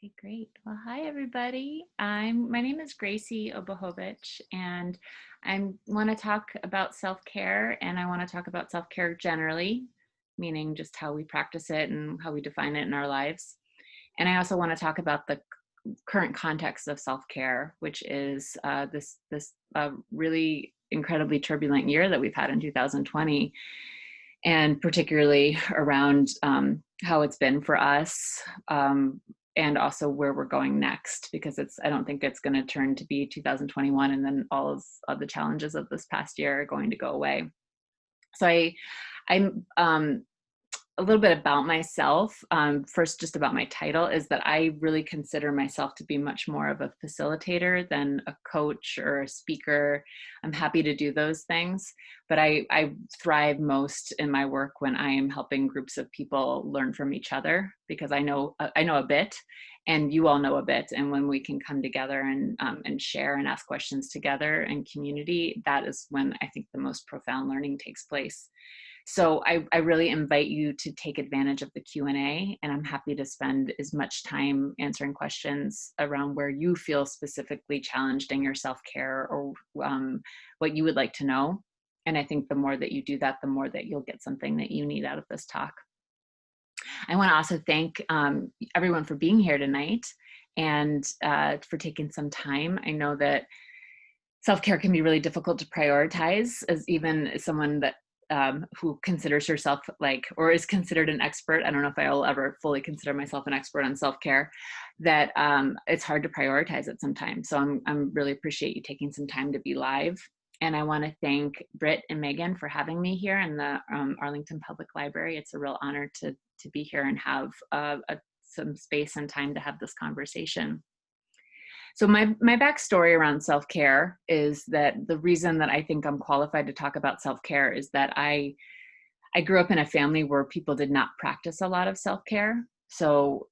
Okay, great. Well, hi everybody. My name is Gracy Obuchowicz, and I want to talk about self-care, and I want to talk about self-care generally, meaning just how we practice it and how we define it in our lives. And I also want to talk about the current context of self-care, which is this really incredibly turbulent year that we've had in 2020, and particularly around how it's been for us, and also where we're going next, because I don't think it's going to turn to be 2021 and then all of the challenges of this past year are going to go away. So I'm a little bit about myself. First, just about my title is that I really consider myself to be much more of a facilitator than a coach or a speaker. I'm happy to do those things, but I thrive most in my work when I am helping groups of people learn from each other, because I know a bit, and you all know a bit. And when we can come together and share and ask questions together in community, that is when I think the most profound learning takes place. So I really invite you to take advantage of the Q&A, and I'm happy to spend as much time answering questions around where you feel specifically challenged in your self-care, or what you would like to know. And I think the more that you do that, the more that you'll get something that you need out of this talk. I want to also thank everyone for being here tonight and for taking some time. I know that self-care can be really difficult to prioritize, as even someone that who considers herself or is considered an expert. I don't know if I will ever fully consider myself an expert on self-care, that it's hard to prioritize it sometimes. So I'm really appreciate you taking some time to be live. And I want to thank Britt and Megan for having me here in the Arlington Public Library. It's a real honor to be here and have some space and time to have this conversation. So my backstory around self-care is that the reason that I think I'm qualified to talk about self-care is that I grew up in a family where people did not practice a lot of self-care. So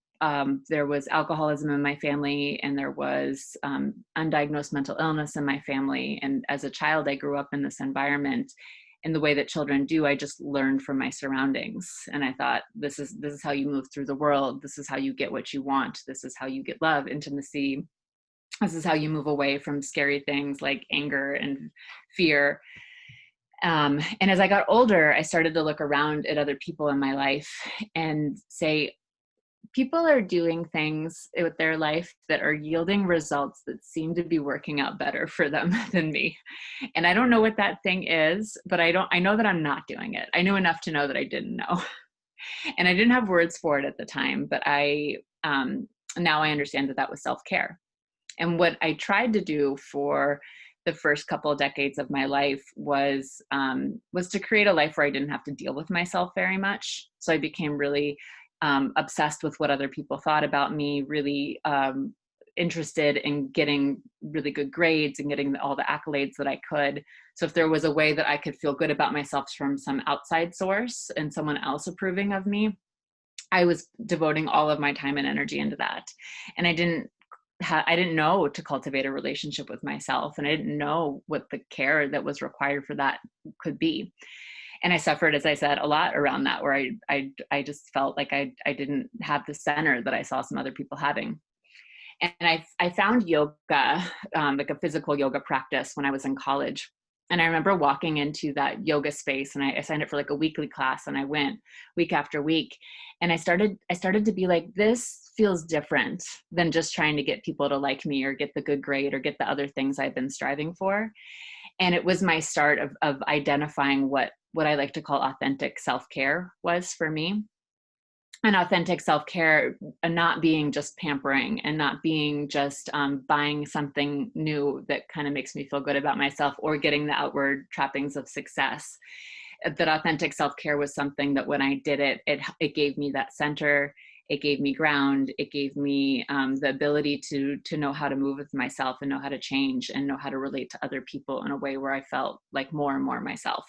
there was alcoholism in my family, and there was undiagnosed mental illness in my family. And as a child, I grew up in this environment. In the way that children do, I just learned from my surroundings. And I thought, this is how you move through the world. This is how you get what you want. This is how you get love, intimacy. This is how you move away from scary things like anger and fear. And as I got older, I started to look around at other people in my life and say, people are doing things with their life that are yielding results that seem to be working out better for them than me. And I don't know what that thing is, but I know that I'm not doing it. I knew enough to know that I didn't know. And I didn't have words for it at the time, but now I understand that was self-care. And what I tried to do for the first couple of decades of my life was to create a life where I didn't have to deal with myself very much. So I became really obsessed with what other people thought about me, really interested in getting really good grades and getting all the accolades that I could. So if there was a way that I could feel good about myself from some outside source and someone else approving of me, I was devoting all of my time and energy into that. And I didn't know to cultivate a relationship with myself, and I didn't know what the care that was required for that could be. And I suffered, as I said, a lot around that, where I just felt like I didn't have the center that I saw some other people having. And I found yoga, like a physical yoga practice, when I was in college. And I remember walking into that yoga space, and I signed up for like a weekly class, and I went week after week. And I started to be like, this feels different than just trying to get people to like me or get the good grade or get the other things I've been striving for. And it was my start of identifying what I like to call authentic self-care was for me. And authentic self-care, not being just pampering and not being just buying something new that kind of makes me feel good about myself or getting the outward trappings of success. That authentic self-care was something that when I did it, it gave me that center. It gave me ground. It gave me the ability to know how to move with myself and know how to change and know how to relate to other people in a way where I felt like more and more myself.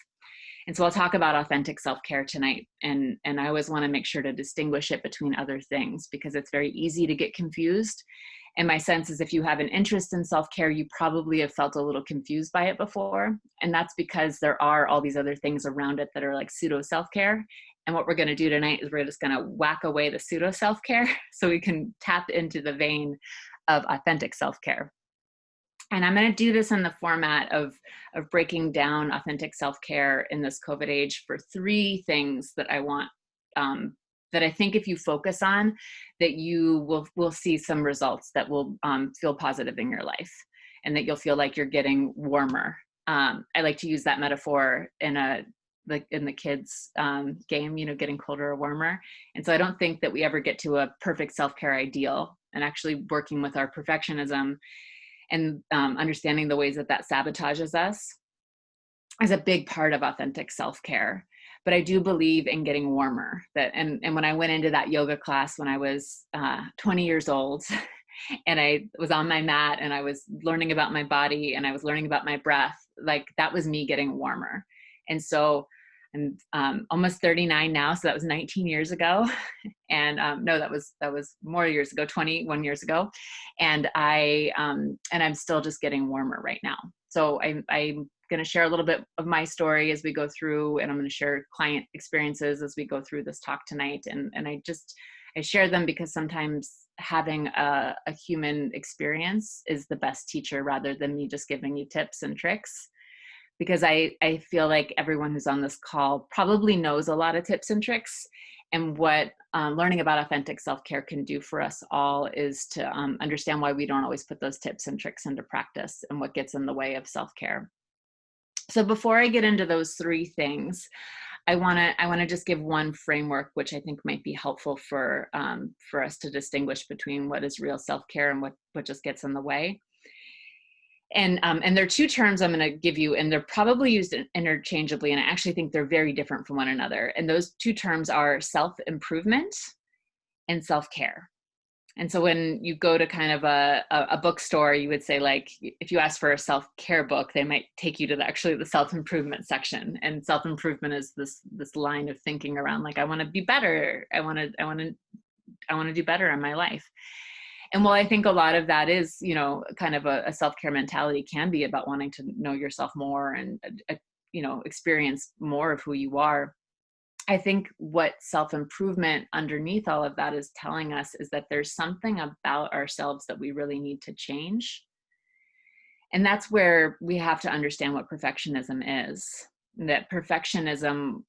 And so I'll talk about authentic self-care tonight. And I always want to make sure to distinguish it between other things, because it's very easy to get confused. And my sense is if you have an interest in self-care, you probably have felt a little confused by it before. And that's because there are all these other things around it that are like pseudo self-care. And what we're going to do tonight is we're just going to whack away the pseudo self-care so we can tap into the vein of authentic self-care. And I'm going to do this in the format of breaking down authentic self-care in this COVID age for 3 things that I want, that I think if you focus on, that you will see some results that will feel positive in your life, and that you'll feel like you're getting warmer. I like to use that metaphor in the kids game, getting colder or warmer. And so I don't think that we ever get to a perfect self-care ideal, and actually working with our perfectionism and understanding the ways that sabotages us is a big part of authentic self-care. But I do believe in getting warmer. And when I went into that yoga class when I was 20 years old, and I was on my mat and I was learning about my body and I was learning about my breath, like that was me getting warmer. And so I'm almost 39 now, so that was 19 years ago. And no, that was more years ago, 21 years ago. And I'm still just getting warmer right now. So I'm going to share a little bit of my story as we go through, and I'm going to share client experiences as we go through this talk tonight. And I share them because sometimes having a human experience is the best teacher, rather than me just giving you tips and tricks. Because I feel like everyone who's on this call probably knows a lot of tips and tricks. And what learning about authentic self-care can do for us all is to understand why we don't always put those tips and tricks into practice, and what gets in the way of self-care. So before I get into those 3 things, I want to just give one framework, which I think might be helpful for us to distinguish between what is real self-care and what just gets in the way. And there are 2 terms I'm going to give you, and they're probably used interchangeably, and I actually think they're very different from one another. And those 2 terms are self-improvement and self-care. And so when you go to kind of a bookstore, you would say, like, if you ask for a self-care book, they might take you to the self-improvement section. And self-improvement is this line of thinking around, like, I want to be better. I want to do better in my life. And while I think a lot of that is, kind of a self-care mentality, can be about wanting to know yourself more and, experience more of who you are, I think what self-improvement underneath all of that is telling us is that there's something about ourselves that we really need to change. And that's where we have to understand what perfectionism is. That perfectionism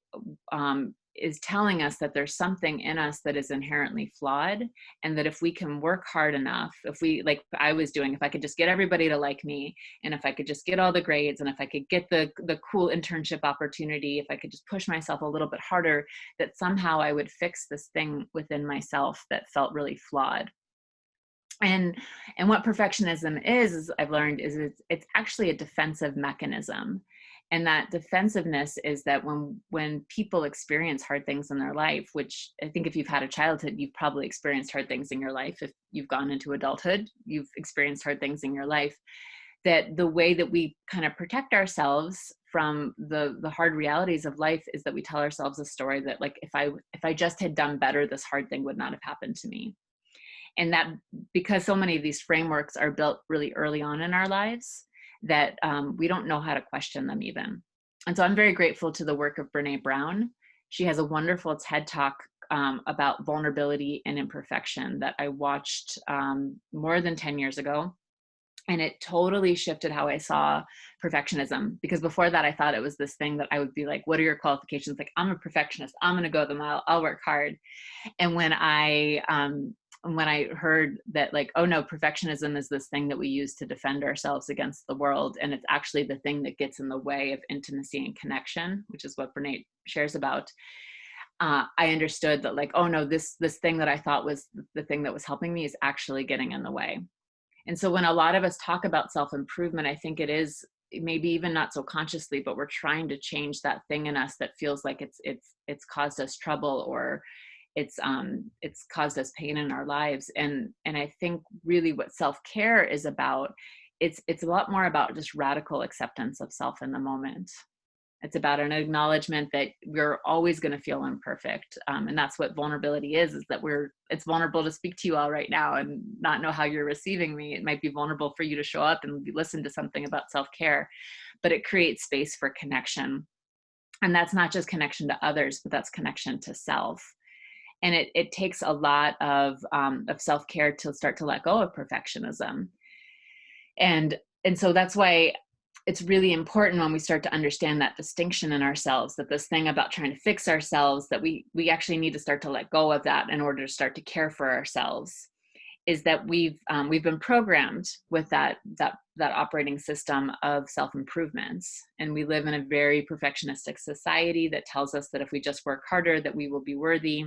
is telling us that there's something in us that is inherently flawed, and that if we can work hard enough, if we, like I was doing, if I could just get everybody to like me, and if I could just get all the grades, and if I could get the cool internship opportunity, if I could just push myself a little bit harder, that somehow I would fix this thing within myself that felt really flawed. And what perfectionism is I've learned, is it's actually a defensive mechanism. And that defensiveness is that when people experience hard things in their life, which I think if you've had a childhood, you've probably experienced hard things in your life. If you've gone into adulthood, you've experienced hard things in your life. That the way that we kind of protect ourselves from the hard realities of life is that we tell ourselves a story that, like, if I just had done better, this hard thing would not have happened to me. And that, because so many of these frameworks are built really early on in our lives, that we don't know how to question them even. And so I'm very grateful to the work of Brene Brown. She has a wonderful TED Talk about vulnerability and imperfection that I watched more than 10 years ago. And it totally shifted how I saw perfectionism, because before that, I thought it was this thing that I would be like, what are your qualifications? Like, I'm a perfectionist. I'm going to go the mile. I'll work hard. And when I heard that, like, oh no, perfectionism is this thing that we use to defend ourselves against the world, and it's actually the thing that gets in the way of intimacy and connection, which is what Brene shares about, I understood that, like, oh no, this thing that I thought was the thing that was helping me is actually getting in the way. And so when a lot of us talk about self-improvement, I think it is maybe even not so consciously, but we're trying to change that thing in us that feels like it's caused us trouble, or it's caused us pain in our lives. And I think really what self-care is about, it's a lot more about just radical acceptance of self in the moment. It's about an acknowledgement that we're always going to feel imperfect. And that's what vulnerability is that it's vulnerable to speak to you all right now and not know how you're receiving me. It might be vulnerable for you to show up and listen to something about self-care, but it creates space for connection. And that's not just connection to others, but that's connection to self. And it takes a lot of self-care to start to let go of perfectionism. And so that's why it's really important when we start to understand that distinction in ourselves, that this thing about trying to fix ourselves, that we actually need to start to let go of that in order to start to care for ourselves, is that we've been programmed with that operating system of self-improvements. And we live in a very perfectionistic society that tells us that if we just work harder, that we will be worthy.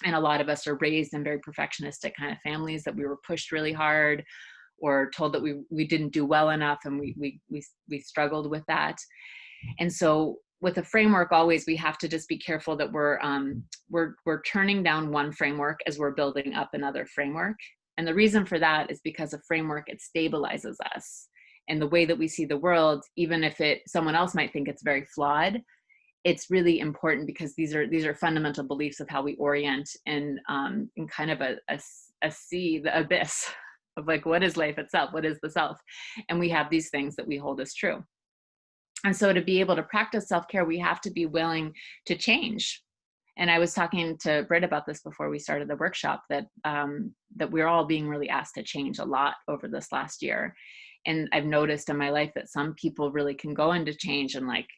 And a lot of us are raised in very perfectionistic kind of families, that we were pushed really hard or told that we didn't do well enough, and we struggled with that. And so with a framework, always we have to just be careful that we're turning down one framework as we're building up another framework. And the reason for that is because a framework, it stabilizes us. And the way that we see the world, even if someone else might think it's very flawed, it's really important because these are fundamental beliefs of how we orient in kind of a sea, the abyss of like, what is life itself? What is the self? And we have these things that we hold as true. And so to be able to practice self-care, we have to be willing to change. And I was talking to Britt about this before we started the workshop, that we're all being really asked to change a lot over this last year. And I've noticed in my life that some people really can go into change and like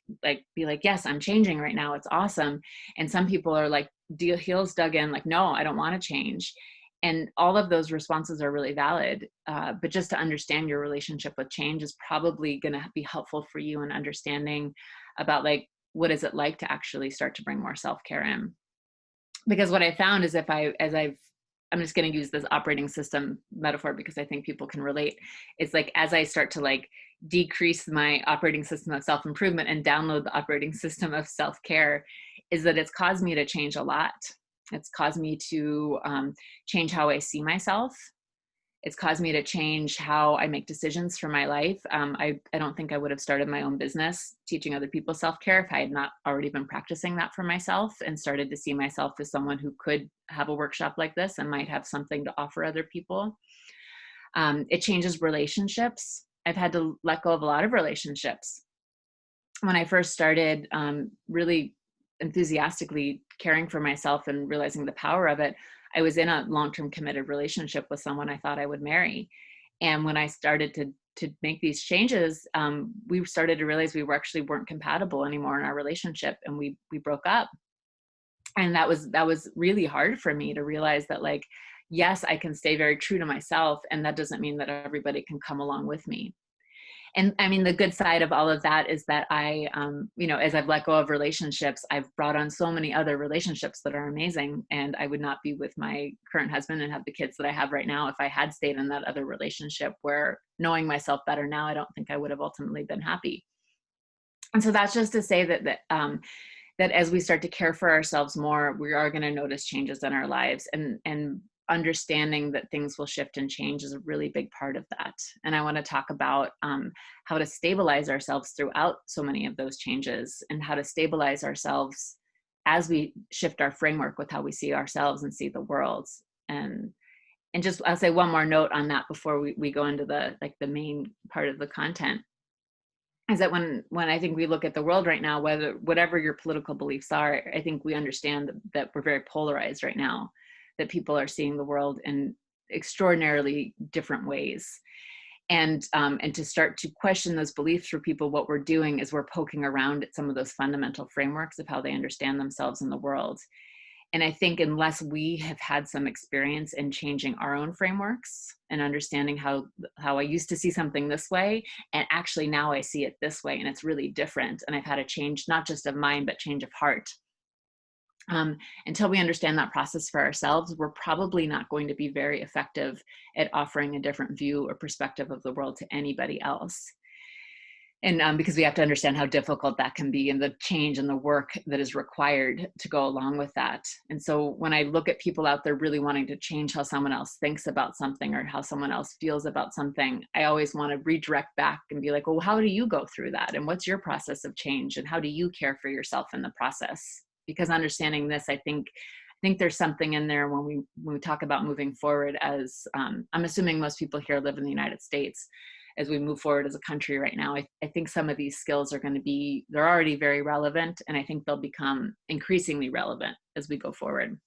be like, yes, I'm changing right now. It's awesome. And some people are like heels dug in, like, no, I don't want to change. And all of those responses are really valid. But just to understand your relationship with change is probably going to be helpful for you in understanding about like, what is it like to actually start to bring more self-care in? Because what I found is I'm just going to use this operating system metaphor because I think people can relate. It's like, as I start to like decrease my operating system of self-improvement and download the operating system of self-care, is that it's caused me to change a lot. It's caused me to change how I see myself. It's caused me to change how I make decisions for my life. I don't think I would have started my own business teaching other people self-care if I had not already been practicing that for myself and started to see myself as someone who could have a workshop like this and might have something to offer other people. It changes relationships. I've had to let go of a lot of relationships. When I first started really enthusiastically caring for myself and realizing the power of it, I was in a long-term committed relationship with someone I thought I would marry. And when I started to make these changes, we started to realize we weren't compatible anymore in our relationship, and we broke up. And that was really hard for me to realize that, like, yes, I can stay very true to myself, and that doesn't mean that everybody can come along with me. And I mean, the good side of all of that is that I, as I've let go of relationships, I've brought on so many other relationships that are amazing. And I would not be with my current husband and have the kids that I have right now if I had stayed in that other relationship, where, knowing myself better now, I don't think I would have ultimately been happy. And so that's just to say that as we start to care for ourselves more, we are going to notice changes in our lives, and understanding that things will shift and change is a really big part of that. And I want to talk about how to stabilize ourselves throughout so many of those changes, and how to stabilize ourselves as we shift our framework with how we see ourselves and see the world. And just, I'll say one more note on that before we go into the main part of the content, is that when I think we look at the world right now, whatever your political beliefs are, I think we understand that we're very polarized right now, that people are seeing the world in extraordinarily different ways. And to start to question those beliefs for people, what we're doing is we're poking around at some of those fundamental frameworks of how they understand themselves in the world. And I think unless we have had some experience in changing our own frameworks and understanding how I used to see something this way, and actually now I see it this way, and it's really different, and I've had a change, not just of mind, but change of heart. Until we understand that process for ourselves, we're probably not going to be very effective at offering a different view or perspective of the world to anybody else. And because we have to understand how difficult that can be, and the change and the work that is required to go along with that. And so when I look at people out there really wanting to change how someone else thinks about something or how someone else feels about something, I always want to redirect back and be like, well, how do you go through that? And what's your process of change? And how do you care for yourself in the process? Because understanding this, I think there's something in there when we talk about moving forward, as I'm assuming most people here live in the United States. as we move forward as a country right now. I think some of these skills are they're already very relevant, and I think they'll become increasingly relevant as we go forward.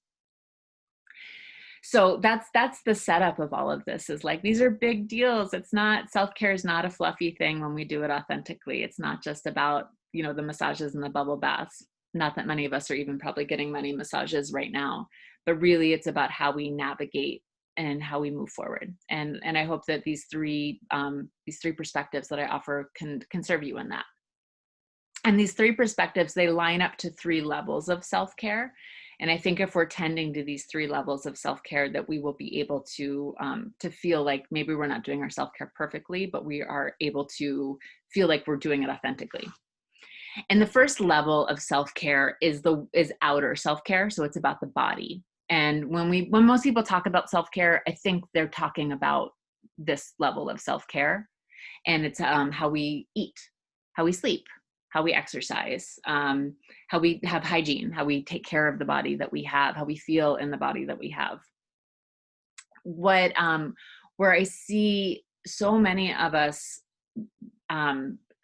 So that's the setup of all of this, is like, these are big deals. It's not, self-care is not a fluffy thing when we do it authentically. It's not just about, the massages and the bubble baths. Not that many of us are even probably getting many massages right now, but really it's about how we navigate and how we move forward. And I hope that these three perspectives that I offer can serve you in that. And these three perspectives, they line up to 3 levels of self-care. And I think if we're tending to these 3 levels of self-care, that we will be able to feel like maybe we're not doing our self-care perfectly, but we are able to feel like we're doing it authentically. And the first level of self-care is outer self-care. So it's about the body. And when most people talk about self-care, I think they're talking about this level of self-care. And it's how we eat, how we sleep, how we exercise, how we have hygiene, how we take care of the body that we have, how we feel in the body that we have. Where I see so many of us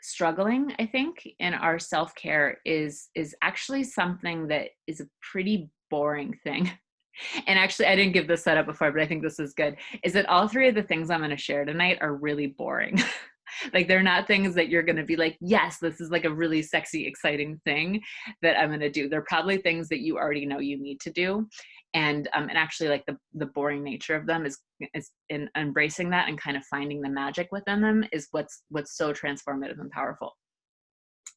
struggling, I think, in our self-care is actually something that is a pretty boring thing. And actually, I didn't give this setup before, but I think this is good, is that all 3 of the things I'm going to share tonight are really boring. Like, they're not things that you're going to be like, yes, this is like a really sexy, exciting thing that I'm going to do. They're probably things that you already know you need to do. And actually, like, the boring nature of them is in embracing that and kind of finding the magic within them is what's so transformative and powerful.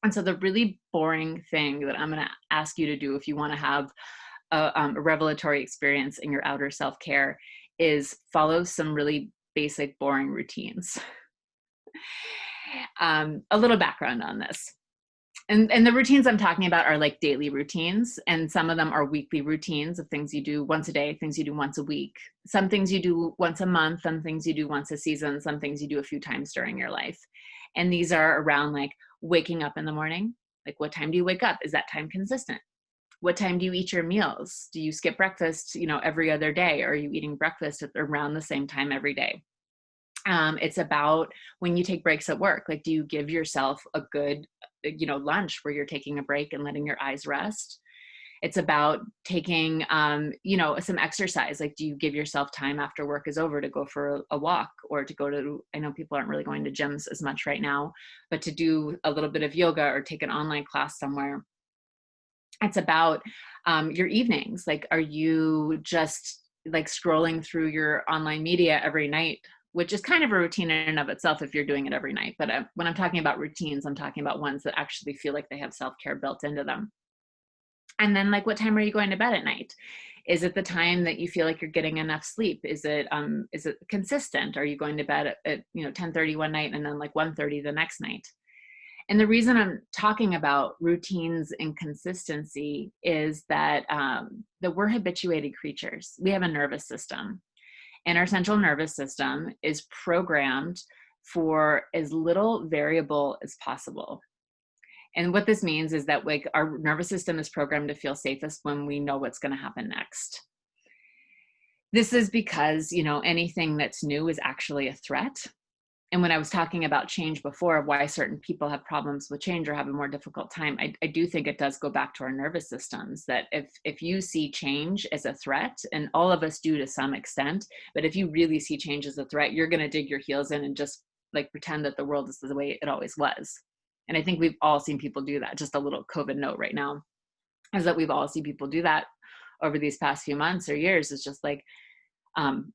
And so the really boring thing that I'm going to ask you to do if you want to have a revelatory experience in your outer self-care is follow some really basic, boring routines. A little background on this. And the routines I'm talking about are like daily routines, and some of them are weekly routines of things you do once a day, things you do once a week, some things you do once a month, some things you do once a season, some things you do a few times during your life. And these are around like waking up in the morning. Like, what time do you wake up? Is that time consistent? What time do you eat your meals? Do you skip breakfast, every other day? Or are you eating breakfast at around the same time every day? It's about when you take breaks at work. Like, do you give yourself a good, lunch where you're taking a break and letting your eyes rest? It's about taking, some exercise. Like, do you give yourself time after work is over to go for a walk, or to go to, I know people aren't really going to gyms as much right now, but to do a little bit of yoga or take an online class somewhere. It's about your evenings. Like, are you just like scrolling through your online media every night, which is kind of a routine in and of itself if you're doing it every night. But when I'm talking about routines, I'm talking about ones that actually feel like they have self-care built into them. And then, like, what time are you going to bed at night? Is it the time that you feel like you're getting enough sleep? Is it consistent? Are you going to bed at 10:30 one night and then like 1:30 the next night? And the reason I'm talking about routines and consistency is that we're habituated creatures. We have a nervous system, and our central nervous system is programmed for as little variable as possible. And what this means is that, like, our nervous system is programmed to feel safest when we know what's going to happen next. This is because, anything that's new is actually a threat. And when I was talking about change before, of why certain people have problems with change or have a more difficult time, I do think it does go back to our nervous systems, that if you see change as a threat, and all of us do to some extent, but if you really see change as a threat, you're going to dig your heels in and just like pretend that the world is the way it always was. And I think we've all seen people do that. Just a little COVID note right now is that we've all seen people do that over these past few months or years. It's just like,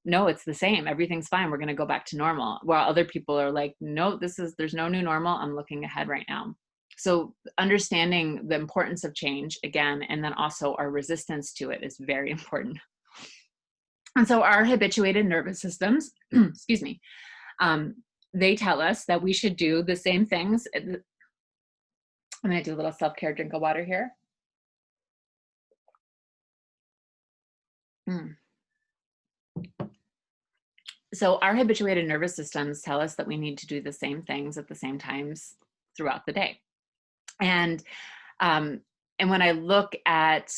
no, it's the same. Everything's fine. We're going to go back to normal. While other people are like, no, there's no new normal. I'm looking ahead right now. So understanding the importance of change again, and then also our resistance to it is very important. And so our habituated nervous systems, excuse me, they tell us that we should do the same things. I'm going to do a little self-care drink of water here. So our habituated nervous systems tell us that we need to do the same things at the same times throughout the day. And when I look at,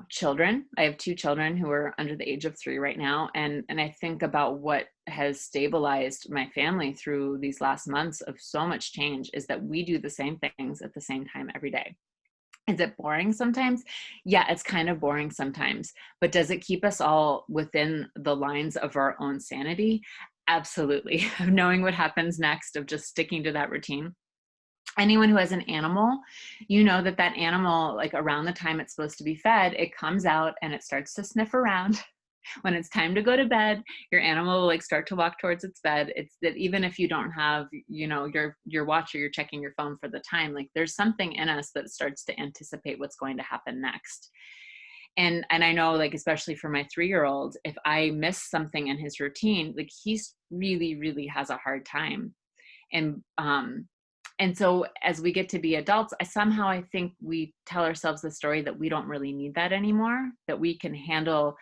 children. I have 2 children who are under the age of 3 right now. And I think about what has stabilized my family through these last months of so much change is that we do the same things at the same time every day. Is it boring sometimes? Yeah, it's kind of boring sometimes. But does it keep us all within the lines of our own sanity? Absolutely. Of knowing what happens next, of just sticking to that routine. Anyone who has an animal, that animal, like around the time it's supposed to be fed, it comes out and it starts to sniff around. When it's time to go to bed, your animal will like start to walk towards its bed. It's that even if you don't have, your watch or you're checking your phone for the time, like there's something in us that starts to anticipate what's going to happen next. And I know, like, especially for my 3-year-old, if I miss something in his routine, like he's really, really has a hard time. And so as we get to be adults, I think we tell ourselves the story that we don't really need that anymore, that we can handle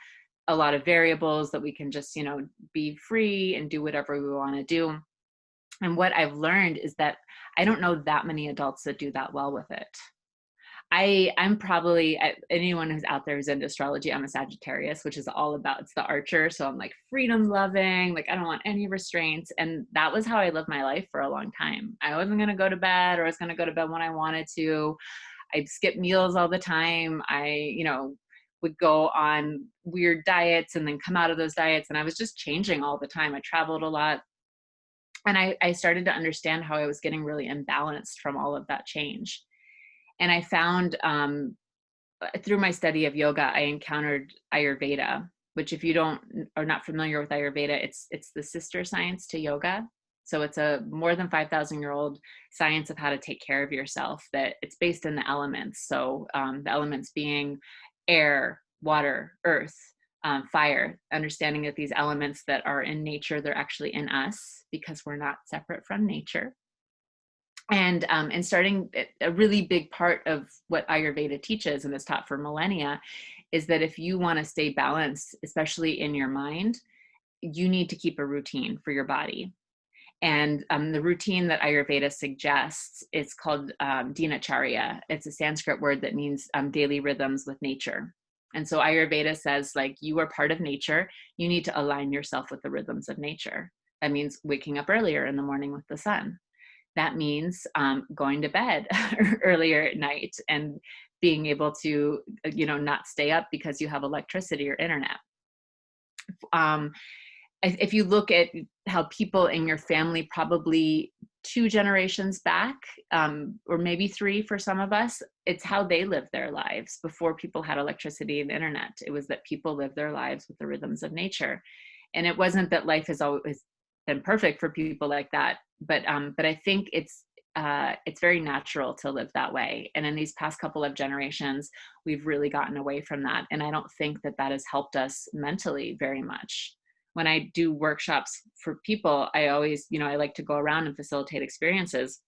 a lot of variables, that we can just, be free and do whatever we want to do. And what I've learned is that I don't know that many adults that do that well with it. I'm probably, anyone who's out there who's into astrology, I'm a Sagittarius, which is all about, it's the Archer. So I'm like freedom loving, like I don't want any restraints. And that was how I lived my life for a long time. I wasn't going to go to bed, or I was going to go to bed when I wanted to. I'd skip meals all the time. I, would go on weird diets and then come out of those diets. And I was just changing all the time. I traveled a lot. And I started to understand how I was getting really imbalanced from all of that change. And I found through my study of yoga, I encountered Ayurveda, which if you are not familiar with Ayurveda, it's the sister science to yoga. So it's a more than 5,000-year-old science of how to take care of yourself, that it's based in the elements. So the elements being air, water, earth, fire, understanding that these elements that are in nature, they're actually in us because we're not separate from nature. And starting, a really big part of what Ayurveda teaches and is taught for millennia is that if you want to stay balanced, especially in your mind, you need to keep a routine for your body. And the routine that Ayurveda suggests is called dinacharya. It's a Sanskrit word that means daily rhythms with nature. And so Ayurveda says, like, you are part of nature. You need to align yourself with the rhythms of nature. That means waking up earlier in the morning with the sun. That means going to bed earlier at night and being able to, not stay up because you have electricity or internet. If you look at how people in your family, probably 2 generations back, or maybe 3 for some of us, it's how they lived their lives before people had electricity and internet. It was that people lived their lives with the rhythms of nature. And it wasn't that life has always been perfect for people like that, but I think it's very natural to live that way. And in these past couple of generations, we've really gotten away from that. And I don't think that has helped us mentally very much. When I do workshops for people, I always, I like to go around and facilitate experiences.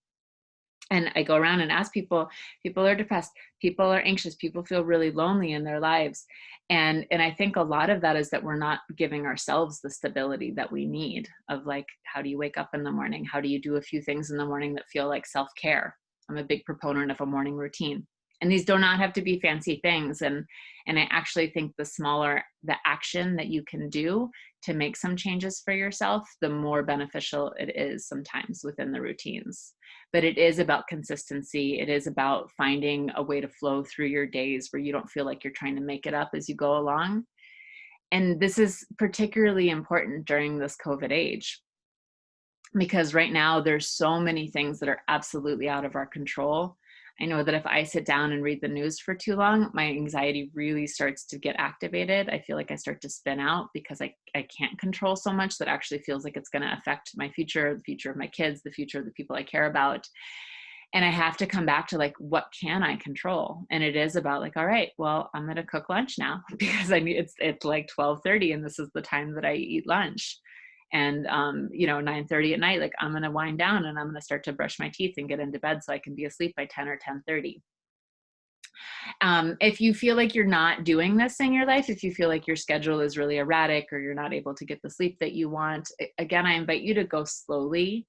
And I go around and ask people are depressed, people are anxious, people feel really lonely in their lives. And I think a lot of that is that we're not giving ourselves the stability that we need, of like, how do you wake up in the morning? How do you do a few things in the morning that feel like self-care? I'm a big proponent of a morning routine. And these do not have to be fancy things. And I actually think the smaller the action that you can do to make some changes for yourself, the more beneficial it is sometimes within the routines. But it is about consistency. It is about finding a way to flow through your days where you don't feel like you're trying to make it up as you go along. And this is particularly important during this COVID age, because right now there's so many things that are absolutely out of our control. I know that if I sit down and read the news for too long, my anxiety really starts to get activated. I feel like I start to spin out because I can't control so much that actually feels like it's going to affect my future, the future of my kids, the future of the people I care about. And I have to come back to like, what can I control? And it is about like, all right, well, I'm going to cook lunch now because it's like 12:30 and this is the time that I eat lunch. And, 9:30 at night, like I'm going to wind down and I'm going to start to brush my teeth and get into bed so I can be asleep by 10 or 10:30. If you feel like you're not doing this in your life, if you feel like your schedule is really erratic or you're not able to get the sleep that you want, again, I invite you to go slowly.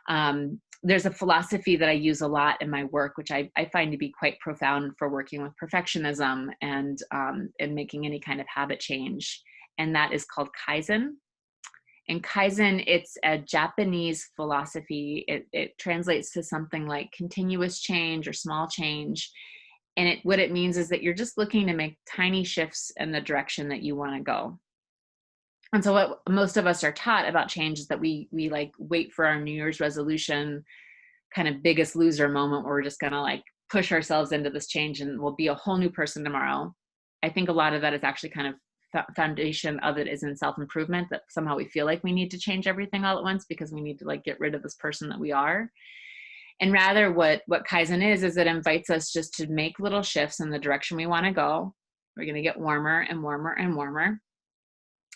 There's a philosophy that I use a lot in my work, which I find to be quite profound for working with perfectionism and making any kind of habit change. And that is called Kaizen. And Kaizen, it's a Japanese philosophy. It translates to something like continuous change or small change. And what it means is that you're just looking to make tiny shifts in the direction that you want to go. And so what most of us are taught about change is that we like wait for our New Year's resolution kind of biggest loser moment where we're just going to like push ourselves into this change and we'll be a whole new person tomorrow. I think a lot of that is actually kind of foundation of it is in self-improvement, that somehow we feel like we need to change everything all at once because we need to like get rid of this person that we are. And rather what Kaizen is it invites us just to make little shifts in the direction we want to go. We're going to get warmer and warmer and warmer.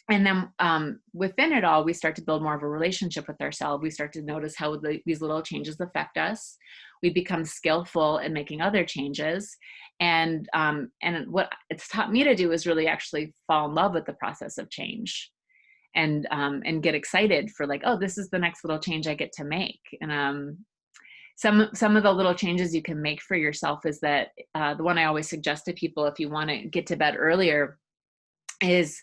And then within it all, we start to build more of a relationship with ourselves. We start to notice how these little changes affect us. We become skillful in making other changes. And what it's taught me to do is really actually fall in love with the process of change and get excited for like, oh, this is the next little change I get to make. And some of the little changes you can make for yourself is that the one I always suggest to people if you want to get to bed earlier is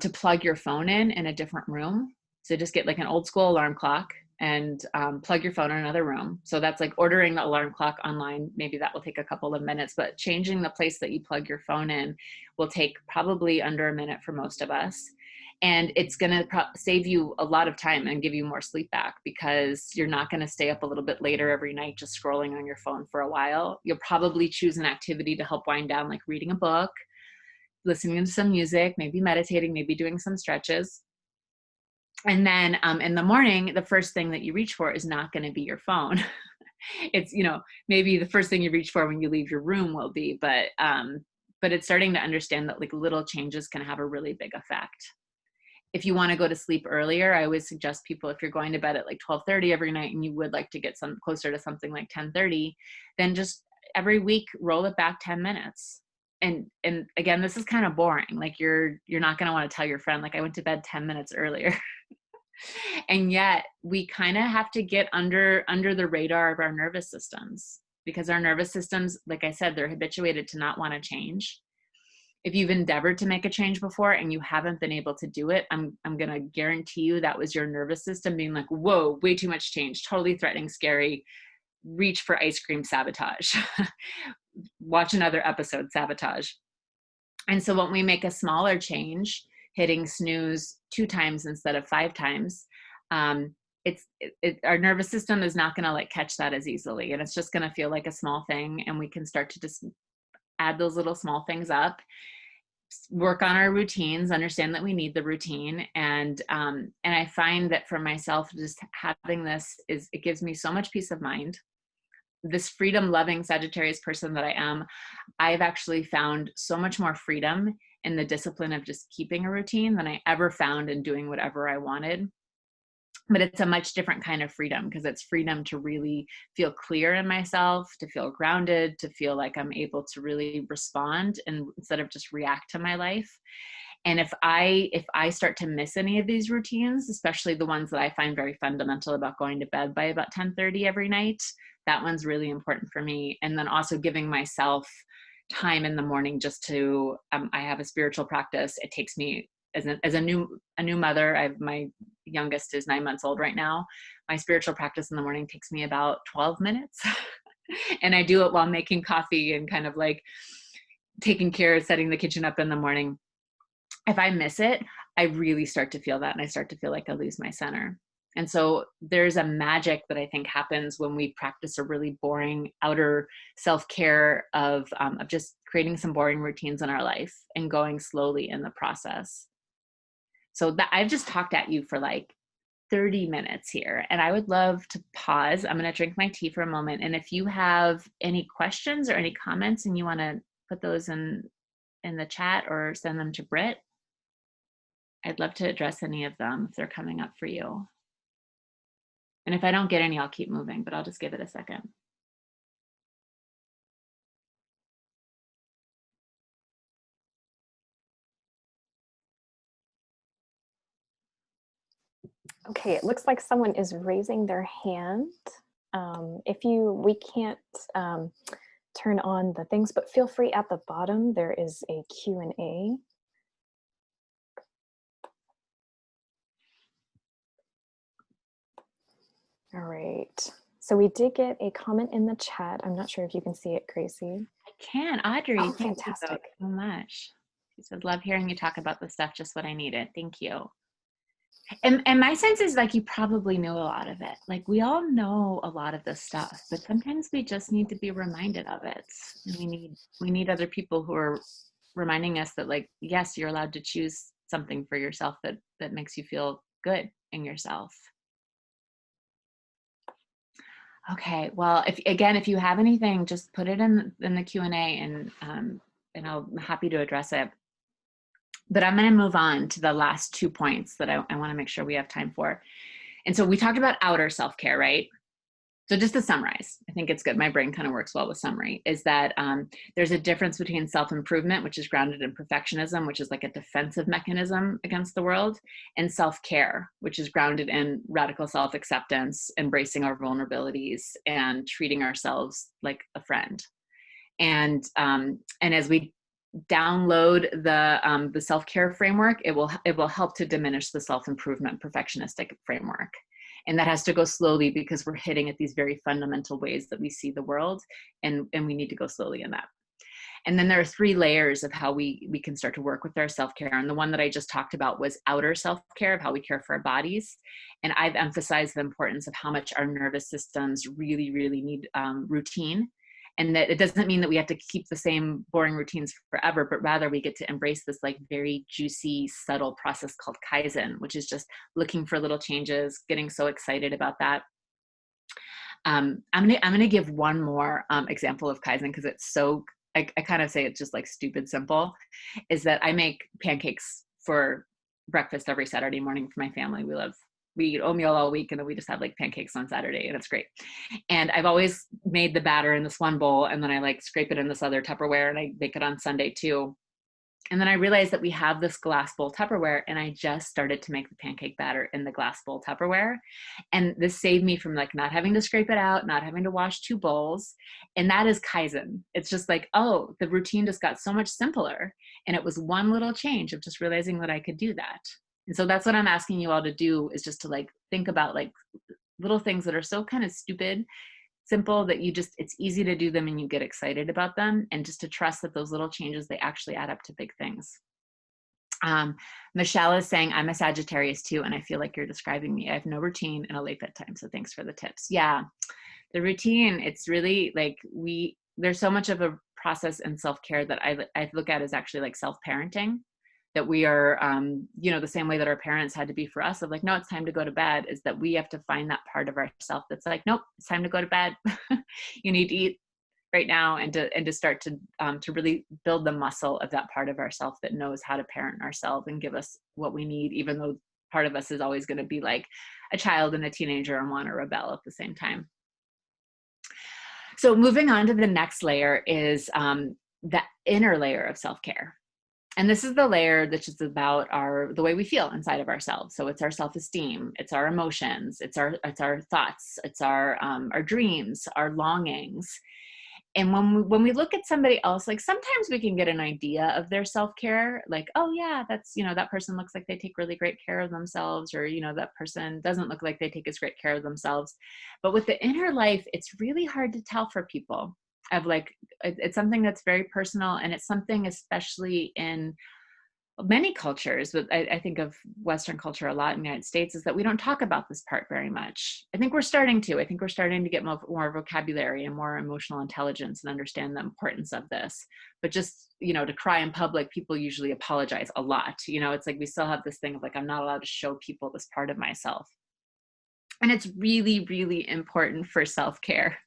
to plug your phone in a different room. So just get like an old school alarm clock and plug your phone in another room. So that's like ordering the alarm clock online. Maybe that will take a couple of minutes, but changing the place that you plug your phone in will take probably under a minute for most of us. And it's going to save you a lot of time and give you more sleep back because you're not going to stay up a little bit later every night just scrolling on your phone for a while. You'll probably choose an activity to help wind down, like reading a book, listening to some music, maybe meditating, maybe doing some stretches. And then in the morning, the first thing that you reach for is not going to be your phone. It's, maybe the first thing you reach for when you leave your room will be, but it's starting to understand that like little changes can have a really big effect. If you want to go to sleep earlier, I always suggest people, if you're going to bed at like 12:30 every night and you would like to get some closer to something like 10:30, then just every week roll it back 10 minutes. And again, this is kind of boring. Like you're not going to want to tell your friend, like I went to bed 10 minutes earlier. And yet we kind of have to get under the radar of our nervous systems because our nervous systems, like I said, they're habituated to not want to change. If you've endeavored to make a change before and you haven't been able to do it, I'm going to guarantee you that was your nervous system being like, whoa, way too much change, totally threatening, scary, reach for ice cream, sabotage. Watch another episode, sabotage. And so when we make a smaller change, hitting snooze 2 times instead of 5 times, our nervous system is not going to like catch that as easily. And it's just going to feel like a small thing. And we can start to just add those little small things up, work on our routines, understand that we need the routine. And I find that for myself, just having this it gives me so much peace of mind. This freedom loving Sagittarius person that I am, I've actually found so much more freedom in the discipline of just keeping a routine than I ever found in doing whatever I wanted. But it's a much different kind of freedom because it's freedom to really feel clear in myself, to feel grounded, to feel like I'm able to really respond and instead of just react to my life. And if I start to miss any of these routines, especially the ones that I find very fundamental about going to bed by about 10:30 every night, that one's really important for me. And then also giving myself time in the morning just to, I have a spiritual practice. It takes me as a new mother. My youngest is 9 months old right now. My spiritual practice in the morning takes me about 12 minutes. And I do it while making coffee and kind of like taking care of setting the kitchen up in the morning. If I miss it, I really start to feel that. And I start to feel like I lose my center. And so there's a magic that I think happens when we practice a really boring outer self-care of just creating some boring routines in our life and going slowly in the process. So that I've just talked at you for like 30 minutes here, and I would love to pause. I'm going to drink my tea for a moment. And if you have any questions or any comments and you want to put those in the chat or send them to Britt, I'd love to address any of them if they're coming up for you. And if I don't get any, I'll keep moving, but I'll just give it a second. Okay, it looks like someone is raising their hand. We can't turn on the things, but feel free at the bottom. There is a Q&A. All right. So we did get a comment in the chat. I'm not sure if you can see it, Gracie. I can. Audrey, Oh, thank you fantastic. so much. She said, love hearing you talk about this stuff, just what I needed. Thank you. And my sense is like you probably know a lot of it. Like we all know a lot of this stuff, but sometimes we just need to be reminded of it. And we need other people who are reminding us that, like, yes, you're allowed to choose something for yourself that makes you feel good in yourself. Okay, well, if you have anything, just put it in the Q&A, and I'm happy to address it. But I'm going to move on to the last 2 points that I want to make sure we have time for. And so we talked about outer self-care, right? So just to summarize, I think it's good. My brain kind of works well with summary, is that there's a difference between self-improvement, which is grounded in perfectionism, which is like a defensive mechanism against the world, and self-care, which is grounded in radical self-acceptance, embracing our vulnerabilities, and treating ourselves like a friend. And as we download the self-care framework, it will help to diminish the self-improvement perfectionistic framework. And that has to go slowly because we're hitting at these very fundamental ways that we see the world, and we need to go slowly in that. And then there are 3 layers of how we can start to work with our self-care. And the one that I just talked about was outer self-care, of how we care for our bodies. And I've emphasized the importance of how much our nervous systems really, really need routine. And that it doesn't mean that we have to keep the same boring routines forever, but rather we get to embrace this like very juicy, subtle process called Kaizen, which is just looking for little changes, getting so excited about that. I'm gonna give one more example of Kaizen, because it's so, I kind of say it's just like stupid simple, is that I make pancakes for breakfast every Saturday morning for my family. We eat oatmeal all week, and then we just have like pancakes on Saturday, and it's great. And I've always made the batter in this one bowl, and then I like scrape it in this other Tupperware, and I make it on Sunday too. And then I realized that we have this glass bowl Tupperware, and I just started to make the pancake batter in the glass bowl Tupperware. And this saved me from like not having to scrape it out, not having to wash 2 bowls. And that is Kaizen. It's just like, oh, the routine just got so much simpler. And it was one little change of just realizing that I could do that. And so that's what I'm asking you all to do, is just to like think about like little things that are so kind of stupid, simple, that it's easy to do them and you get excited about them, and just to trust that those little changes, they actually add up to big things. Michelle is saying, I'm a Sagittarius too, and I feel like you're describing me. I have no routine and a late bedtime, so thanks for the tips. Yeah, the routine, it's really like there's so much of a process in self-care that I look at as actually like self-parenting, that we are, the same way that our parents had to be for us, of like, no, it's time to go to bed, is that we have to find that part of ourself that's like, nope, it's time to go to bed. You need to eat right now, and to start to really build the muscle of that part of ourself that knows how to parent ourselves and give us what we need, even though part of us is always going to be like a child and a teenager and want to rebel at the same time. So moving on to the next layer is the inner layer of self-care. And this is the layer that's just about the way we feel inside of ourselves. So it's our self-esteem, it's our emotions, it's our thoughts, it's our dreams, our longings. And when we look at somebody else, like sometimes we can get an idea of their self-care, like, oh yeah, that's, that person looks like they take really great care of themselves, or, that person doesn't look like they take as great care of themselves. But with the inner life, it's really hard to tell for people. It's something that's very personal, and it's something especially in many cultures, but I think of Western culture a lot in the United States, is that we don't talk about this part very much. I think we're starting to get more vocabulary and more emotional intelligence and understand the importance of this. But just, to cry in public, people usually apologize a lot. It's like we still have this thing of like, I'm not allowed to show people this part of myself. And it's really, really important for self-care.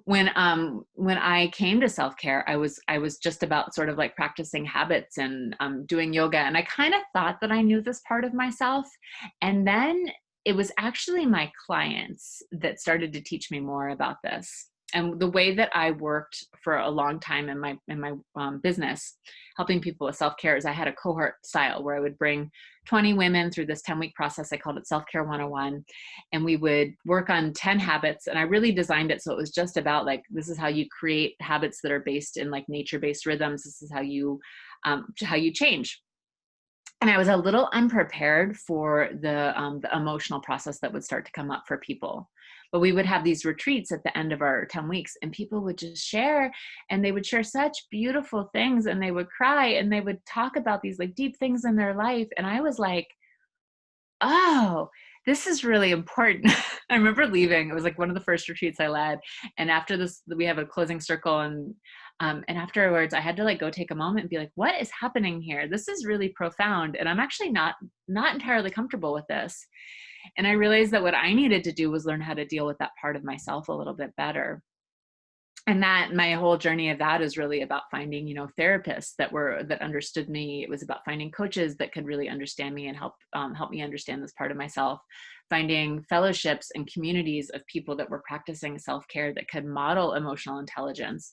When I came to self-care, I was just about sort of like practicing habits and doing yoga, and I kind of thought that I knew this part of myself. And then it was actually my clients that started to teach me more about this. And the way that I worked for a long time in my business, helping people with self-care, is I had a cohort style where I would bring 20 women through this 10-week process. I called it Self-Care 101. And we would work on 10 habits. And I really designed it so it was just about like, this is how you create habits that are based in like nature-based rhythms. This is how you change. And I was a little unprepared for the emotional process that would start to come up for people. But we would have these retreats at the end of our 10 weeks, and people would just share, and they would share such beautiful things, and they would cry, and they would talk about these like deep things in their life. And I was like, oh, this is really important. I remember leaving. It was like one of the first retreats I led. And after this, we have a closing circle, and afterwards I had to like go take a moment and be like, what is happening here? This is really profound. And I'm actually not entirely comfortable with this. And I realized that what I needed to do was learn how to deal with that part of myself a little bit better. And that my whole journey of that is really about finding, therapists that understood me. It was about finding coaches that could really understand me and help me understand this part of myself, finding fellowships and communities of people that were practicing self-care that could model emotional intelligence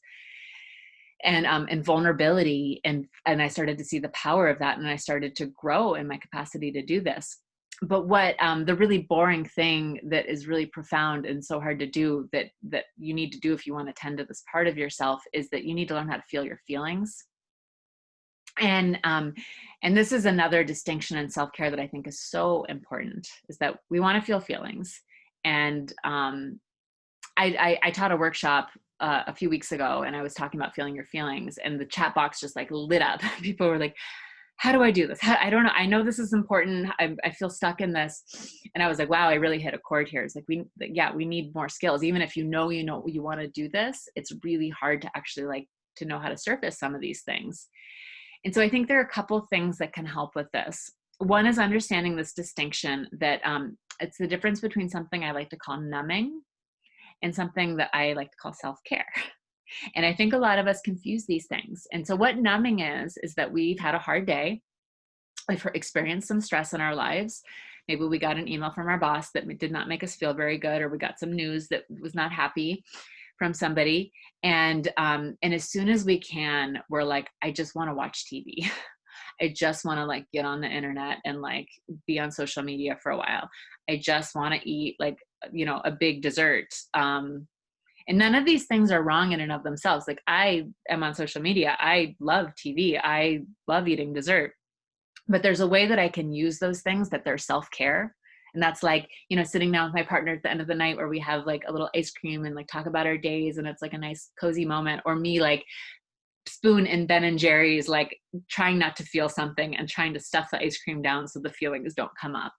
and vulnerability. And I started to see the power of that. And I started to grow in my capacity to do this. But what the really boring thing that is really profound and so hard to do that you need to do if you want to tend to this part of yourself is that you need to learn how to feel your feelings. And this is another distinction in self-care that I think is so important, is that we want to feel feelings. And I taught a workshop a few weeks ago, and I was talking about feeling your feelings, and the chat box just like lit up. People were like, how do I do this? I don't know. I know this is important. I feel stuck in this. And I was like, wow, I really hit a chord here. It's like, we need more skills. Even if you want to do this, it's really hard to actually like to know how to surface some of these things. And so I think there are a couple things that can help with this. One is understanding this distinction that it's the difference between something I like to call numbing and something that I like to call self-care. And I think a lot of us confuse these things. And so what numbing is that we've had a hard day. We've experienced some stress in our lives. Maybe we got an email from our boss that did not make us feel very good, or we got some news that was not happy from somebody. And as soon as we can, we're like, I just want to watch TV. I just want to like get on the internet and like be on social media for a while. I just want to eat like, a big dessert. And none of these things are wrong in and of themselves. Like, I am on social media. I love TV. I love eating dessert. But there's a way that I can use those things that they're self-care. And that's like, sitting down with my partner at the end of the night where we have like a little ice cream and like talk about our days. And it's like a nice cozy moment. Or me like spoon in Ben and Jerry's, like trying not to feel something and trying to stuff the ice cream down so the feelings don't come up.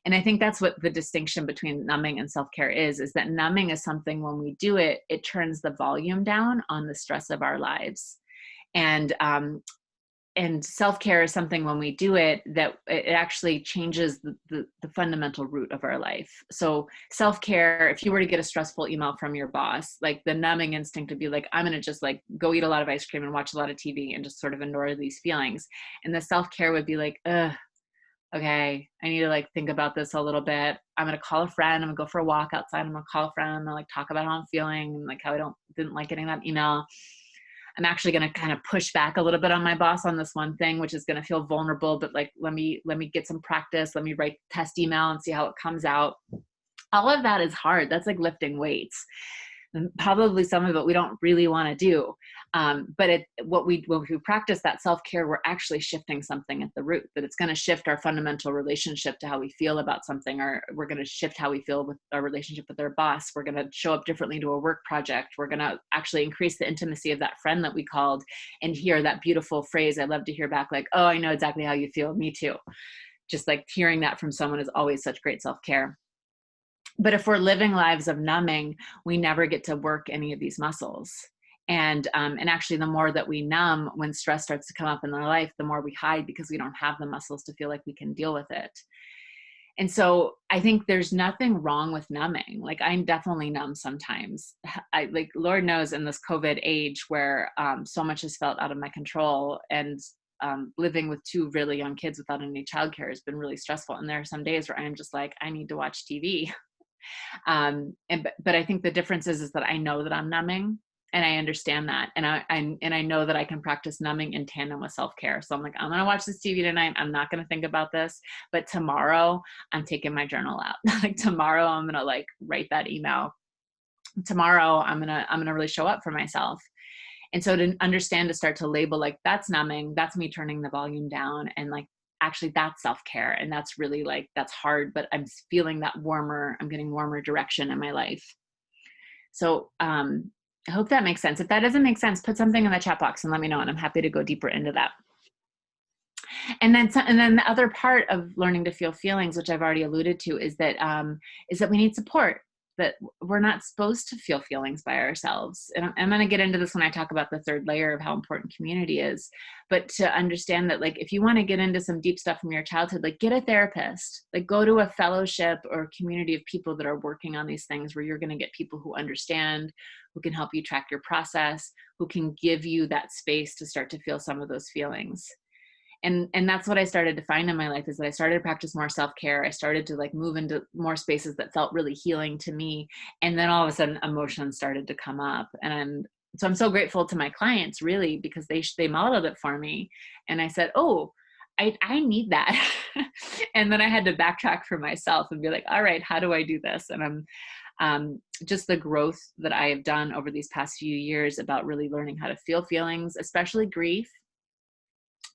And I think that's what the distinction between numbing and self-care is that numbing is something when we do it, it turns the volume down on the stress of our lives. And self-care is something when we do it, that it actually changes the fundamental root of our life. So self-care, if you were to get a stressful email from your boss, like the numbing instinct would be like, I'm going to just like go eat a lot of ice cream and watch a lot of TV and just sort of ignore these feelings. And the self-care would be like, okay, I need to like think about this a little bit. I'm going to call a friend. I'm going to go for a walk outside. I'm going to call a friend. I'm going to like talk about how I'm feeling and like how I didn't like getting that email. I'm actually going to kind of push back a little bit on my boss on this one thing, which is going to feel vulnerable, but like, let me get some practice. Let me write test email and see how it comes out. All of that is hard. That's like lifting weights. And probably some of it we don't really want to do. But when we practice that self-care, we're actually shifting something at the root, that it's going to shift our fundamental relationship to how we feel about something, or we're going to shift how we feel with our relationship with our boss. We're going to show up differently to a work project. We're going to actually increase the intimacy of that friend that we called and hear that beautiful phrase. I love to hear back like, oh, I know exactly how you feel. Me too. Just like hearing that from someone is always such great self-care. But if we're living lives of numbing, we never get to work any of these muscles. And actually, the more that we numb, when stress starts to come up in our life, the more we hide because we don't have the muscles to feel like we can deal with it. And so I think there's nothing wrong with numbing. Like, I'm definitely numb sometimes. Like, Lord knows in this COVID age where so much is felt out of my control, and living with two really young kids without any childcare has been really stressful. And there are some days where I'm just like, I need to watch TV. But I think the difference is that I know that I'm numbing, and I understand that. And I know that I can practice numbing in tandem with self-care. So I'm like, I'm going to watch this TV tonight. I'm not going to think about this, but tomorrow I'm taking my journal out. Like tomorrow I'm going to like write that email. Tomorrow I'm going to really show up for myself. And so to understand, to start to label, like, that's numbing, that's me turning the volume down, and like, actually that's self-care. And that's really like, that's hard, but I'm feeling that warmer, I'm getting warmer direction in my life. So I hope that makes sense. If that doesn't make sense, put something in the chat box and let me know, and I'm happy to go deeper into that. And then the other part of learning to feel feelings, which I've already alluded to, is that we need support. That we're not supposed to feel feelings by ourselves. And I'm going to get into this when I talk about the third layer of how important community is. But to understand that, like, if you want to get into some deep stuff from your childhood, like, get a therapist, like go to a fellowship or a community of people that are working on these things, where you're going to get people who understand, who can help you track your process, who can give you that space to start to feel some of those feelings. And that's what I started to find in my life, is that I started to practice more self-care. I started to like move into more spaces that felt really healing to me. And then all of a sudden emotions started to come up. And so I'm so grateful to my clients, really, because they modeled it for me. And I said, oh, I need that. And then I had to backtrack for myself and be like, all right, how do I do this? And I'm just the growth that I have done over these past few years about really learning how to feel feelings, especially grief.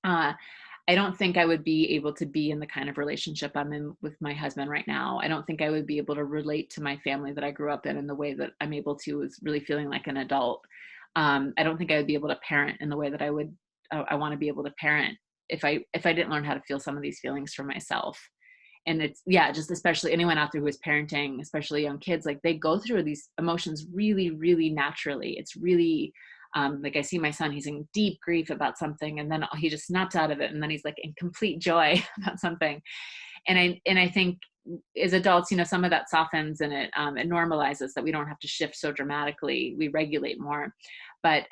I don't think I would be able to be in the kind of relationship I'm in with my husband right now. I don't think I would be able to relate to my family that I grew up in the way that I'm able to, is really feeling like an adult. I don't think I would be able to parent in the way that I would, I want to be able to parent if I didn't learn how to feel some of these feelings for myself. And it's, yeah, just especially anyone out there who is parenting, especially young kids, like, they go through these emotions really, really naturally. It's really, like, I see my son, he's in deep grief about something, and then he just snaps out of it, and then he's like in complete joy about something. And I think as adults, you know, some of that softens, and it normalizes that we don't have to shift so dramatically. We regulate more. But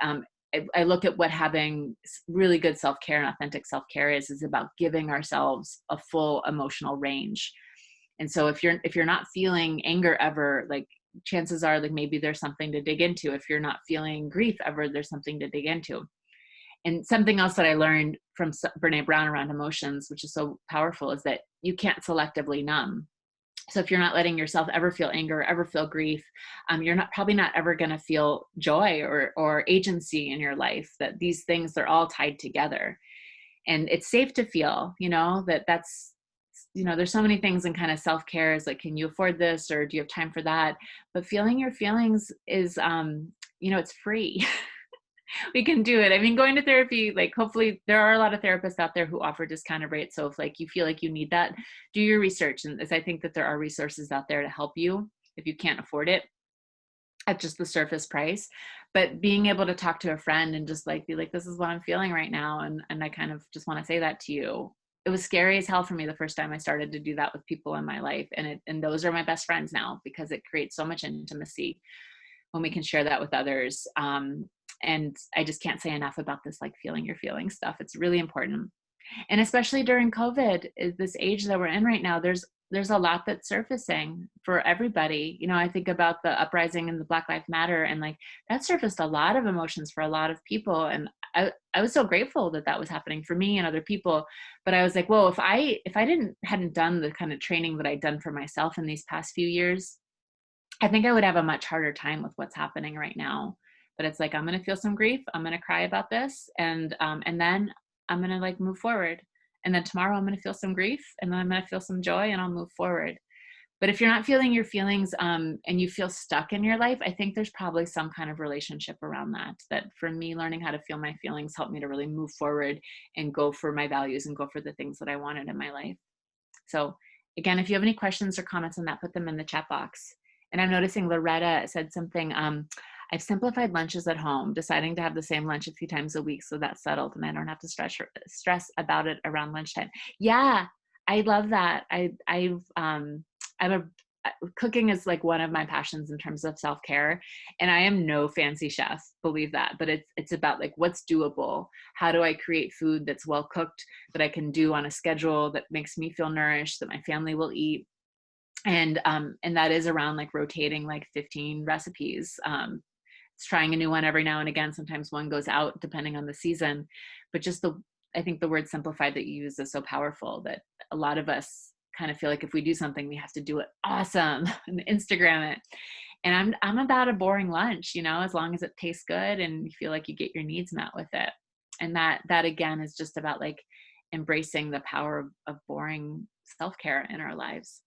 I look at what having really good self-care and authentic self-care is about giving ourselves a full emotional range. And so if you're not feeling anger ever, like, chances are, like, maybe there's something to dig into. If you're not feeling grief ever, there's something to dig into. And something else that I learned from Brene Brown around emotions, which is so powerful, is that you can't selectively numb. So if you're not letting yourself ever feel anger, ever feel grief, you're probably not ever going to feel joy or agency in your life. That these things, they're all tied together. And it's safe to feel, you know, that's, you know, there's so many things in kind of self-care, is like, can you afford this, or do you have time for that? But feeling your feelings is, you know, it's free. We can do it. I mean, going to therapy, like, hopefully there are a lot of therapists out there who offer discounted rates. So if, like, you feel like you need that, do your research. And I think that there are resources out there to help you if you can't afford it at just the surface price. But being able to talk to a friend and just like be like, this is what I'm feeling right now, and I kind of just want to say that to you. It was scary as hell for me the first time I started to do that with people in my life. And those are my best friends now, because it creates so much intimacy when we can share that with others. And I just can't say enough about this, like, feeling your feelings stuff. It's really important. And especially during COVID, is this age that we're in right now, there's a lot that's surfacing for everybody. You know, I think about the uprising and the Black Lives Matter, and like, that surfaced a lot of emotions for a lot of people. And I was so grateful that that was happening for me and other people. But I was like, whoa, if I hadn't done the kind of training that I'd done for myself in these past few years, I think I would have a much harder time with what's happening right now. But it's like, I'm going to feel some grief. I'm going to cry about this. And then I'm going to, like, move forward. And then tomorrow I'm going to feel some grief, and then I'm going to feel some joy, and I'll move forward. But if you're not feeling your feelings, and you feel stuck in your life, I think there's probably some kind of relationship around that. That for me, learning how to feel my feelings helped me to really move forward and go for my values and go for the things that I wanted in my life. So again, if you have any questions or comments on that, put them in the chat box. And I'm noticing Loretta said something, I've simplified lunches at home, deciding to have the same lunch a few times a week, so that's settled and I don't have to stress about it around lunchtime. Yeah, I love that. Cooking is like one of my passions in terms of self-care, and I am no fancy chef, believe that, but it's about, like, what's doable. How do I create food that's well cooked, that I can do on a schedule, that makes me feel nourished, that my family will eat? And that is around like rotating like 15 recipes. It's trying a new one every now and again. Sometimes one goes out depending on the season, but just I think the word simplified that you use is so powerful, that a lot of us kind of feel like if we do something, we have to do it awesome and Instagram it. And I'm about a boring lunch, as long as it tastes good and you feel like you get your needs met with it. And that again is just about like embracing the power of boring self-care in our lives.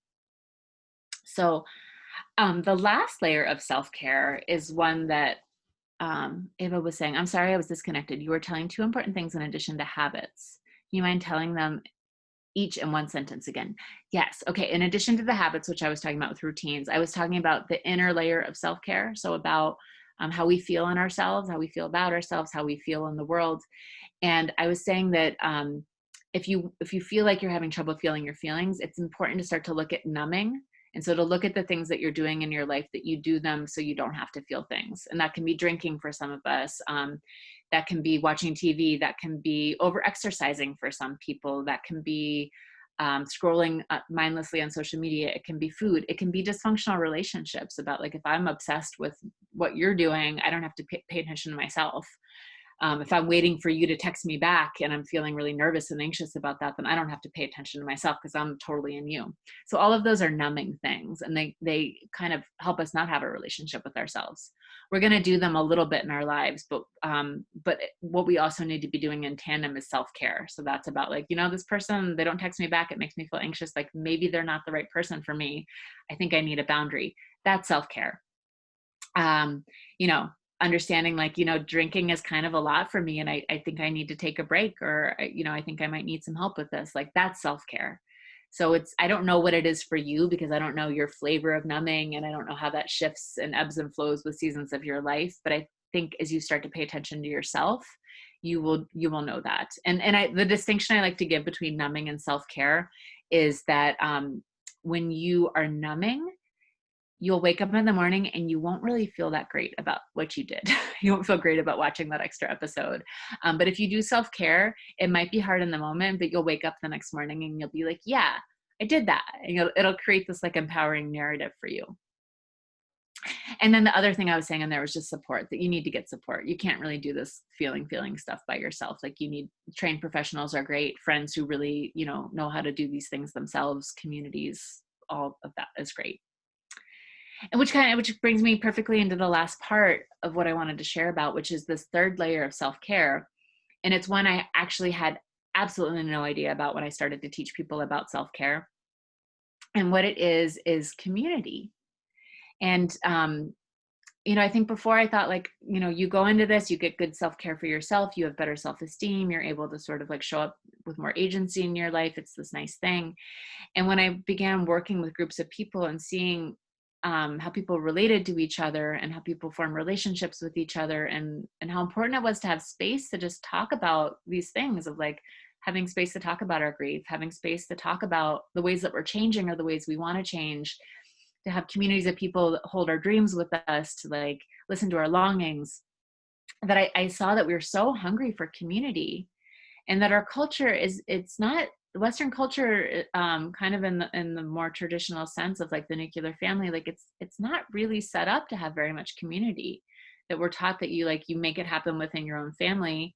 So the last layer of self-care is one that Ava was saying. I'm sorry, I was disconnected. You were telling two important things in addition to habits. You mind telling them each in one sentence again? Yes. Okay. In addition to the habits, which I was talking about with routines, I was talking about the inner layer of self-care. So about how we feel in ourselves, how we feel about ourselves, how we feel in the world. And I was saying that if you feel like you're having trouble feeling your feelings, it's important to start to look at numbing. And so to look at the things that you're doing in your life, that you do them so you don't have to feel things. And that can be drinking for some of us. That can be watching TV. That can be over exercising for some people. That can be scrolling mindlessly on social media. It can be food. It can be dysfunctional relationships, about like, if I'm obsessed with what you're doing, I don't have to pay attention to myself. If I'm waiting for you to text me back and I'm feeling really nervous and anxious about that, then I don't have to pay attention to myself because I'm totally in you. So all of those are numbing things, and they kind of help us not have a relationship with ourselves. We're going to do them a little bit in our lives, but what we also need to be doing in tandem is self-care. So that's about like, this person, they don't text me back, it makes me feel anxious. Like maybe they're not the right person for me. I think I need a boundary. That's self-care. You know, understanding like, drinking is kind of a lot for me, and I think I need to take a break, or, I think I might need some help with this. Like that's self-care. So I don't know what it is for you, because I don't know your flavor of numbing, and I don't know how that shifts and ebbs and flows with seasons of your life. But I think as you start to pay attention to yourself, you will know that. And the distinction I like to give between numbing and self-care is that when you are numbing, you'll wake up in the morning and you won't really feel that great about what you did. You won't feel great about watching that extra episode. But if you do self-care, it might be hard in the moment, but you'll wake up the next morning and you'll be like, yeah, I did that. And it'll create this like empowering narrative for you. And then the other thing I was saying in there was just support, that you need to get support. You can't really do this feeling stuff by yourself. Like you need trained professionals are great, friends who really, know how to do these things themselves, communities, all of that is great. And which brings me perfectly into the last part of what I wanted to share about, which is this third layer of self-care. And it's one I actually had absolutely no idea about when I started to teach people about self-care. And what it is community. And, I think before I thought like, you go into this, you get good self-care for yourself, you have better self-esteem, you're able to sort of like show up with more agency in your life. It's this nice thing. And when I began working with groups of people and seeing how people related to each other and how people form relationships with each other, and how important it was to have space to just talk about these things, of like having space to talk about our grief, having space to talk about the ways that we're changing or the ways we want to change, to have communities of people that hold our dreams with us, to like listen to our longings, that I saw that we were so hungry for community, and that our culture it's not Western culture, kind of in the more traditional sense of like the nuclear family, like it's not really set up to have very much community. That we're taught that you make it happen within your own family,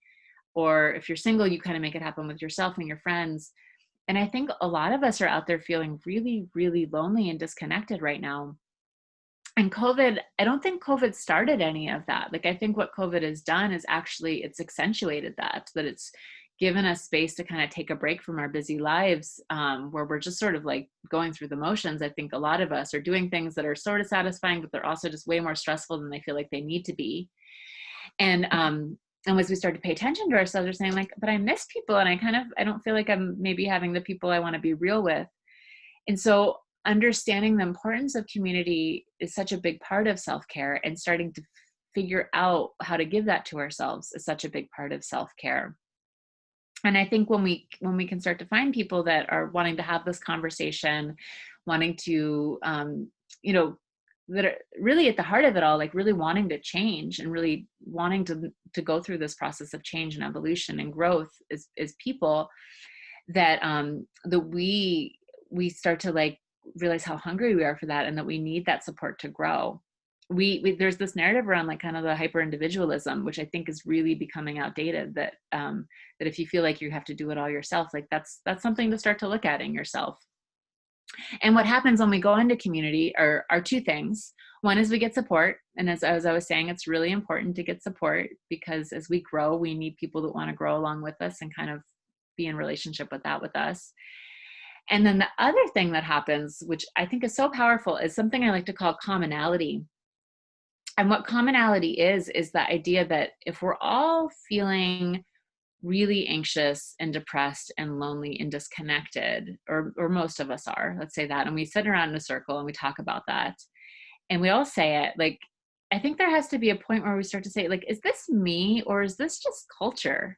or if you're single, you kind of make it happen with yourself and your friends. And I think a lot of us are out there feeling really, really lonely and disconnected right now. And COVID, I don't think COVID started any of that. Like, I think what COVID has done is actually it's accentuated that it's given us space to kind of take a break from our busy lives, where we're just sort of like going through the motions. I think a lot of us are doing things that are sort of satisfying, but they're also just way more stressful than they feel like they need to be. And as we start to pay attention to ourselves, we're saying like, but I miss people, and I don't feel like I'm maybe having the people I want to be real with. And so understanding the importance of community is such a big part of self-care, and starting to figure out how to give that to ourselves is such a big part of self-care. And I think when we can start to find people that are wanting to have this conversation, wanting to, that are really at the heart of it all, like really wanting to change and really wanting to go through this process of change and evolution and growth is people, that that we start to like realize how hungry we are for that and that we need that support to grow. There's this narrative around like kind of the hyper individualism, which I think is really becoming outdated, that that if you feel like you have to do it all yourself, like that's something to start to look at in yourself. And what happens when we go into community are two things. One is we get support. And as I was saying, it's really important to get support, because as we grow, we need people that want to grow along with us and kind of be in relationship with that with us. And then the other thing that happens, which I think is so powerful, is something I like to call commonality. And what commonality is the idea that if we're all feeling really anxious and depressed and lonely and disconnected, or most of us are, let's say that, and we sit around in a circle and we talk about that, and we all say it, like, I think there has to be a point where we start to say, like, is this me or is this just culture?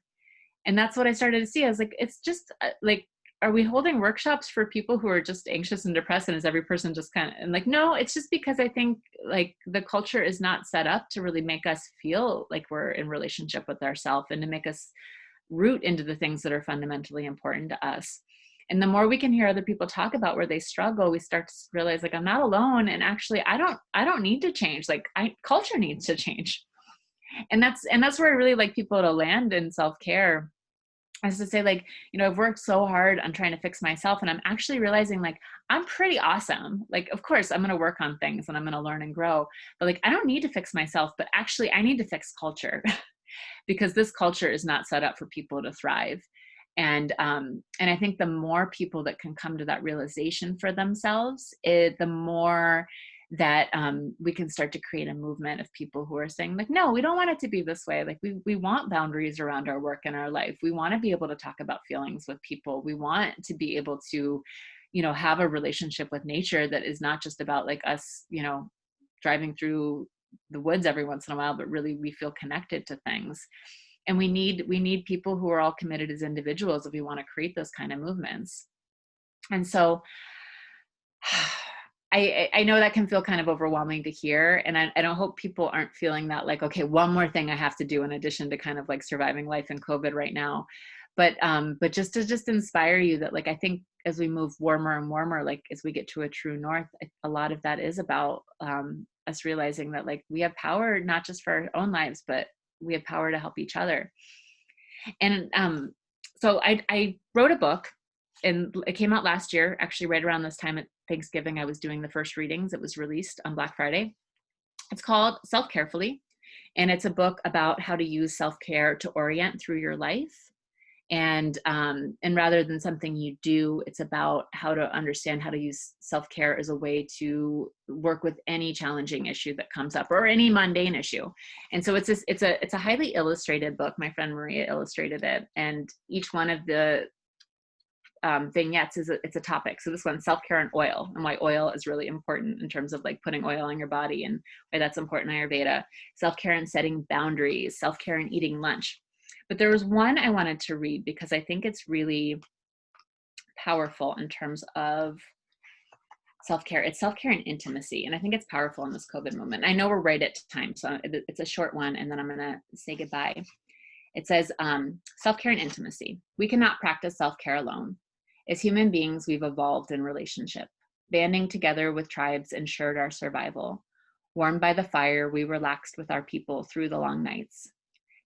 And that's what I started to see. I was like, it's just like, are we holding workshops for people who are just anxious and depressed? And is every person just kind of, and like, no, it's just because I think like the culture is not set up to really make us feel like we're in relationship with ourselves and to make us root into the things that are fundamentally important to us. And the more we can hear other people talk about where they struggle, we start to realize like, I'm not alone. And actually I don't need to change. Like culture needs to change. And that's where I really like people to land in self-care. Is to say, like, you know, I've worked so hard on trying to fix myself, and I'm actually realizing like I'm pretty awesome. Like, of course, I'm going to work on things and I'm going to learn and grow, but like I don't need to fix myself, but actually I need to fix culture because this culture is not set up for people to thrive. And I think the more people that can come to that realization for themselves, the more that we can start to create a movement of people who are saying like, no, we don't want it to be this way. Like we want boundaries around our work and our life. We want to be able to talk about feelings with people. We want to be able to, you know, have a relationship with nature that is not just about like us, you know, driving through the woods every once in a while, but really we feel connected to things. And we need people who are all committed as individuals if we want to create those kind of movements. And so I know that can feel kind of overwhelming to hear. And I don't hope people aren't feeling that like, okay, one more thing I have to do in addition to kind of like surviving life in COVID right now. But just to inspire you that like, I think as we move warmer and warmer, like as we get to a true north, a lot of that is about us realizing that like we have power, not just for our own lives, but we have power to help each other. And so I wrote a book, and it came out last year, actually right around this time at Thanksgiving. I was doing the first readings. It was released on Black Friday. It's called Self-Carefully, and it's a book about how to use self-care to orient through your life. And rather than something you do, it's about how to understand how to use self-care as a way to work with any challenging issue that comes up or any mundane issue. And so it's a highly illustrated book. My friend Maria illustrated it, and each one of the vignettes it's a topic. So this one's self-care and oil, and why oil is really important in terms of like putting oil on your body and why that's important in Ayurveda. Self-care and setting boundaries, self-care and eating lunch. But there was one I wanted to read because I think it's really powerful in terms of self-care. It's self-care and intimacy. And I think it's powerful in this COVID moment. I know we're right at time, so it's a short one, and then I'm going to say goodbye. It says, self-care and intimacy. We cannot practice self-care alone. As human beings, we've evolved in relationship. Banding together with tribes ensured our survival. Warmed by the fire, we relaxed with our people through the long nights.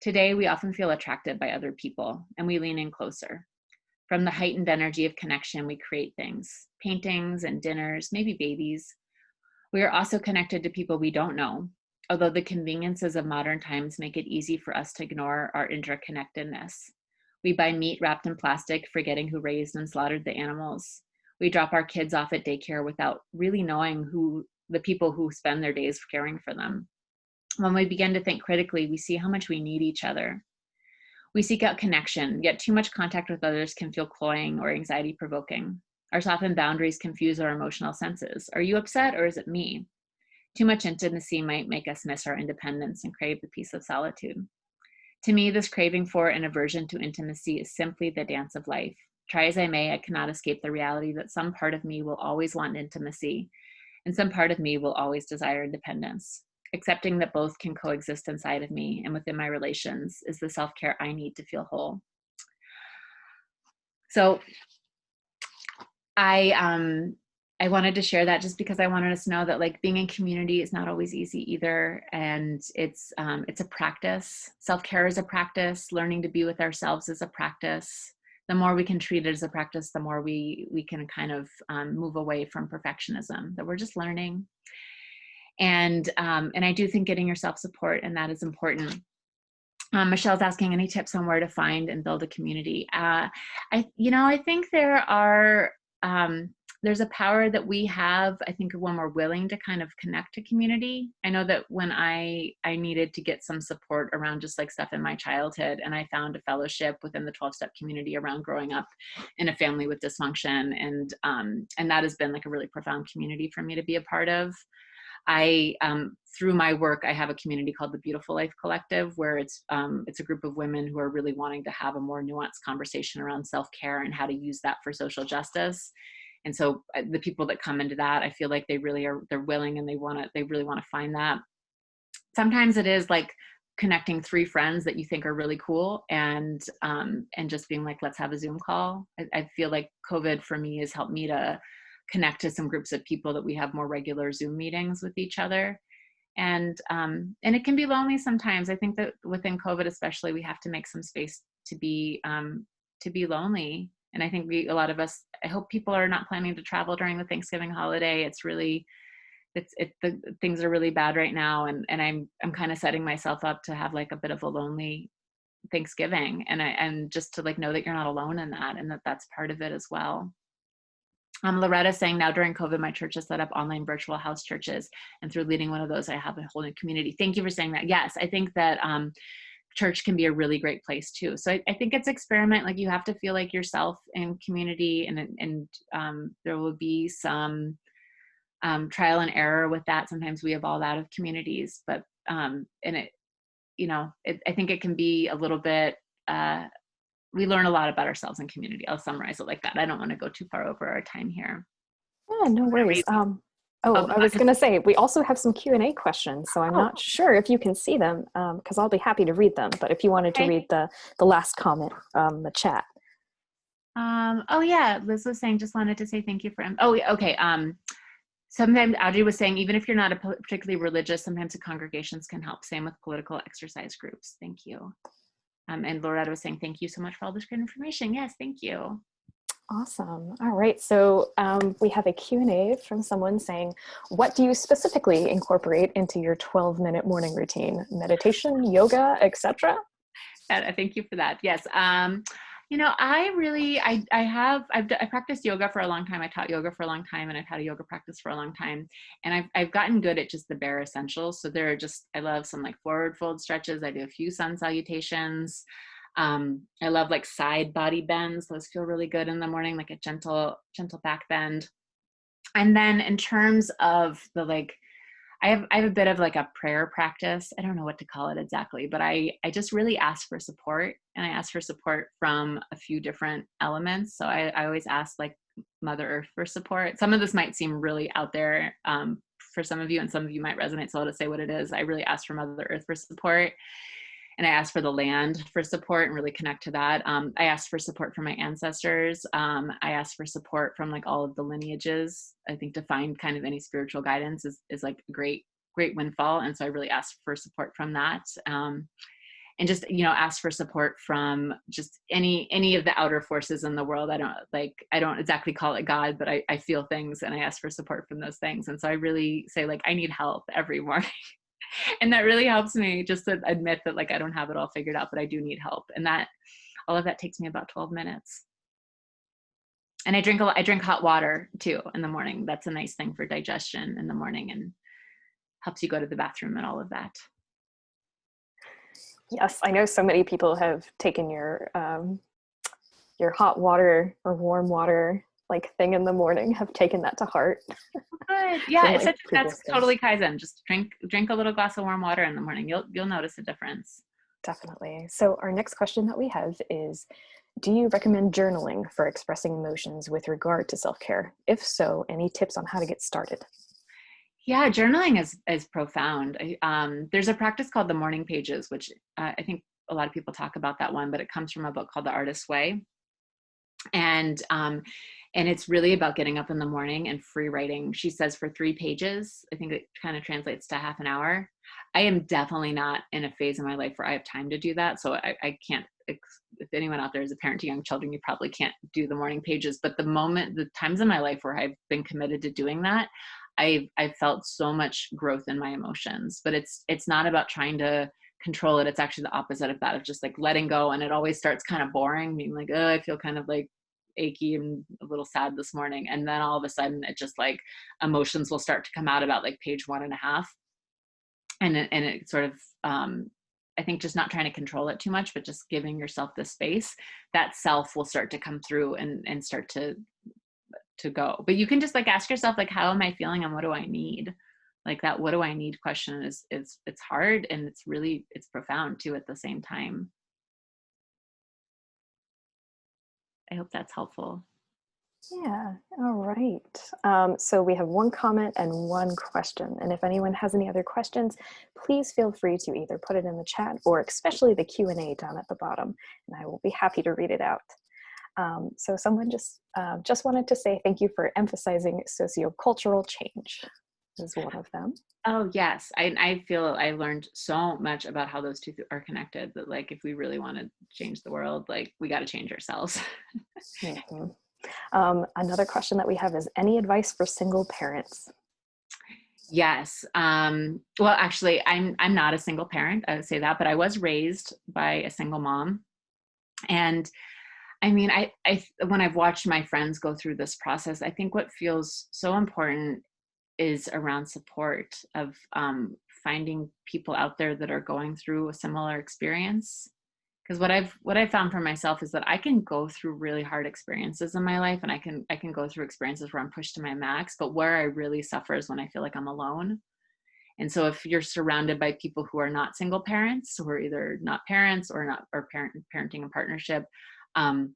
Today, we often feel attracted by other people, and we lean in closer. From the heightened energy of connection, we create things, paintings and dinners, maybe babies. We are also connected to people we don't know, although the conveniences of modern times make it easy for us to ignore our interconnectedness. We buy meat wrapped in plastic, forgetting who raised and slaughtered the animals. We drop our kids off at daycare without really knowing who the people who spend their days caring for them. When we begin to think critically, we see how much we need each other. We seek out connection, yet too much contact with others can feel cloying or anxiety-provoking. Our softened boundaries confuse our emotional senses. Are you upset or is it me? Too much intimacy might make us miss our independence and crave the peace of solitude. To me, this craving for and aversion to intimacy is simply the dance of life. Try as I may, I cannot escape the reality that some part of me will always want intimacy, and some part of me will always desire independence. Accepting that both can coexist inside of me and within my relations is the self-care I need to feel whole. So I I wanted to share that just because I wanted us to know that like being in community is not always easy either. And it's a practice. Self-care is a practice. Learning to be with ourselves is a practice. The more we can treat it as a practice, the more we can kind of move away from perfectionism, that we're just learning. And I do think getting yourself support, and that is important. Michelle's asking any tips on where to find and build a community. I think there's a power that we have, I think, when we're willing to kind of connect to community. I know that when I needed to get some support around just like stuff in my childhood, and I found a fellowship within the 12-step community around growing up in a family with dysfunction. And that has been like a really profound community for me to be a part of. Through my work, I have a community called the Beautiful Life Collective, where it's a group of women who are really wanting to have a more nuanced conversation around self-care and how to use that for social justice. And so the people that come into that, I feel like they're willing, and they really want to find that. Sometimes it is like connecting 3 friends that you think are really cool, and just being like, let's have a Zoom call. I feel like COVID for me has helped me to connect to some groups of people that we have more regular Zoom meetings with each other. And it can be lonely sometimes. I think that within COVID, especially, we have to make some space to be lonely. And I think a lot of us, I hope people are not planning to travel during the Thanksgiving holiday. The things are really bad right now. And I'm kind of setting myself up to have like a bit of a lonely Thanksgiving, and just to like know that you're not alone in that, and that's part of it as well. Loretta's saying, now during COVID, my church has set up online virtual house churches, and through leading one of those, I have a whole new community. Thank you for saying that. Yes, I think that church can be a really great place too. So I think it's experiment. Like, you have to feel like yourself in community, and there will be some trial and error with that. Sometimes we evolve out of communities, but I think it can be a little bit. We learn a lot about ourselves in community. I'll summarize it like that. I don't want to go too far over our time here. Yeah, no worries. I was going to say, we also have some Q&A questions, so I'm not sure if you can see them, because I'll be happy to read them. But if you wanted to read the last comment from the chat. Liz was saying, just wanted to say thank you for. Okay. Sometimes Audrey was saying, even if you're not particularly religious, sometimes the congregations can help. Same with political exercise groups. Thank you. And Loretta was saying, thank you so much for all this great information. Yes, thank you. Awesome. All right. So we have a Q&A from someone saying, what do you specifically incorporate into your 12-minute morning routine? Meditation, yoga, etc.? Thank you for that. Yes. I practiced yoga for a long time. I taught yoga for a long time, and I've had a yoga practice for a long time. And I've gotten good at just the bare essentials. So I love some like forward fold stretches. I do a few sun salutations. I love like side body bends. Those feel really good in the morning, like a gentle back bend. And then in terms of I have a bit of like a prayer practice. I don't know what to call it exactly, but I just really ask for support, and I ask for support from a few different elements. So I always ask like Mother Earth for support. Some of this might seem really out there for some of you, and some of you might resonate. So I'll just say what it is. I really ask for Mother Earth for support. And I ask for the land for support and really connect to that. I asked for support from my ancestors. I asked for support from like all of the lineages. I think to find kind of any spiritual guidance is like a great windfall. And so I really asked for support from that. And just, ask for support from just any of the outer forces in the world. I don't exactly call it God, but I feel things, and I ask for support from those things. And so I really say like, I need help every morning. And that really helps me just to admit that like I don't have it all figured out, but I do need help. And that all of that takes me about 12 minutes. And I drink hot water too in the morning. That's a nice thing for digestion in the morning, and helps you go to the bathroom and all of that. Yes, I know so many people have taken your hot water or warm water like thing in the morning, have taken that to heart. Good. Yeah, that's totally Kaizen. Just drink a little glass of warm water in the morning. You'll notice a difference. Definitely. So our next question that we have is, do you recommend journaling for expressing emotions with regard to self-care? If so, any tips on how to get started? Yeah, journaling is profound. There's a practice called the morning pages, which I think a lot of people talk about that one, but it comes from a book called The Artist's Way. And it's really about getting up in the morning and free writing. She says for 3 pages, I think it kind of translates to half an hour. I am definitely not in a phase in my life where I have time to do that. So I can't, if anyone out there is a parent to young children, you probably can't do the morning pages. But the times in my life where I've been committed to doing that, I've felt so much growth in my emotions. But it's not about trying to control it. It's actually the opposite of that, of just like letting go. And it always starts kind of boring, being like, oh, I feel kind of like achy and a little sad this morning. And then all of a sudden it just like emotions will start to come out about like page 1.5. And it sort of, I think just not trying to control it too much, but just giving yourself the space, that self will start to come through and start to go. But you can just like ask yourself, like, how am I feeling and what do I need? Like that, what do I need question is it's hard, and it's profound too at the same time. I hope that's helpful. Yeah, all right. So we have one comment and one question. And if anyone has any other questions, please feel free to either put it in the chat or especially the Q&A down at the bottom, and I will be happy to read it out. So someone just wanted to say thank you for emphasizing sociocultural change is one of them. Oh, yes. I feel I learned so much about how those two are connected, that like, if we really want to change the world, like we got to change ourselves. Mm-hmm. Another question that we have is, any advice for single parents? Yes. Well, actually, I'm not a single parent. I would say that, but I was raised by a single mom. And I mean, when I've watched my friends go through this process, I think what feels so important is around support of finding people out there that are going through a similar experience. Because what I've found for myself is that I can go through really hard experiences in my life, and I can go through experiences where I'm pushed to my max, but where I really suffer is when I feel like I'm alone. And so if you're surrounded by people who are not single parents, who are either not parents or parenting in partnership, um,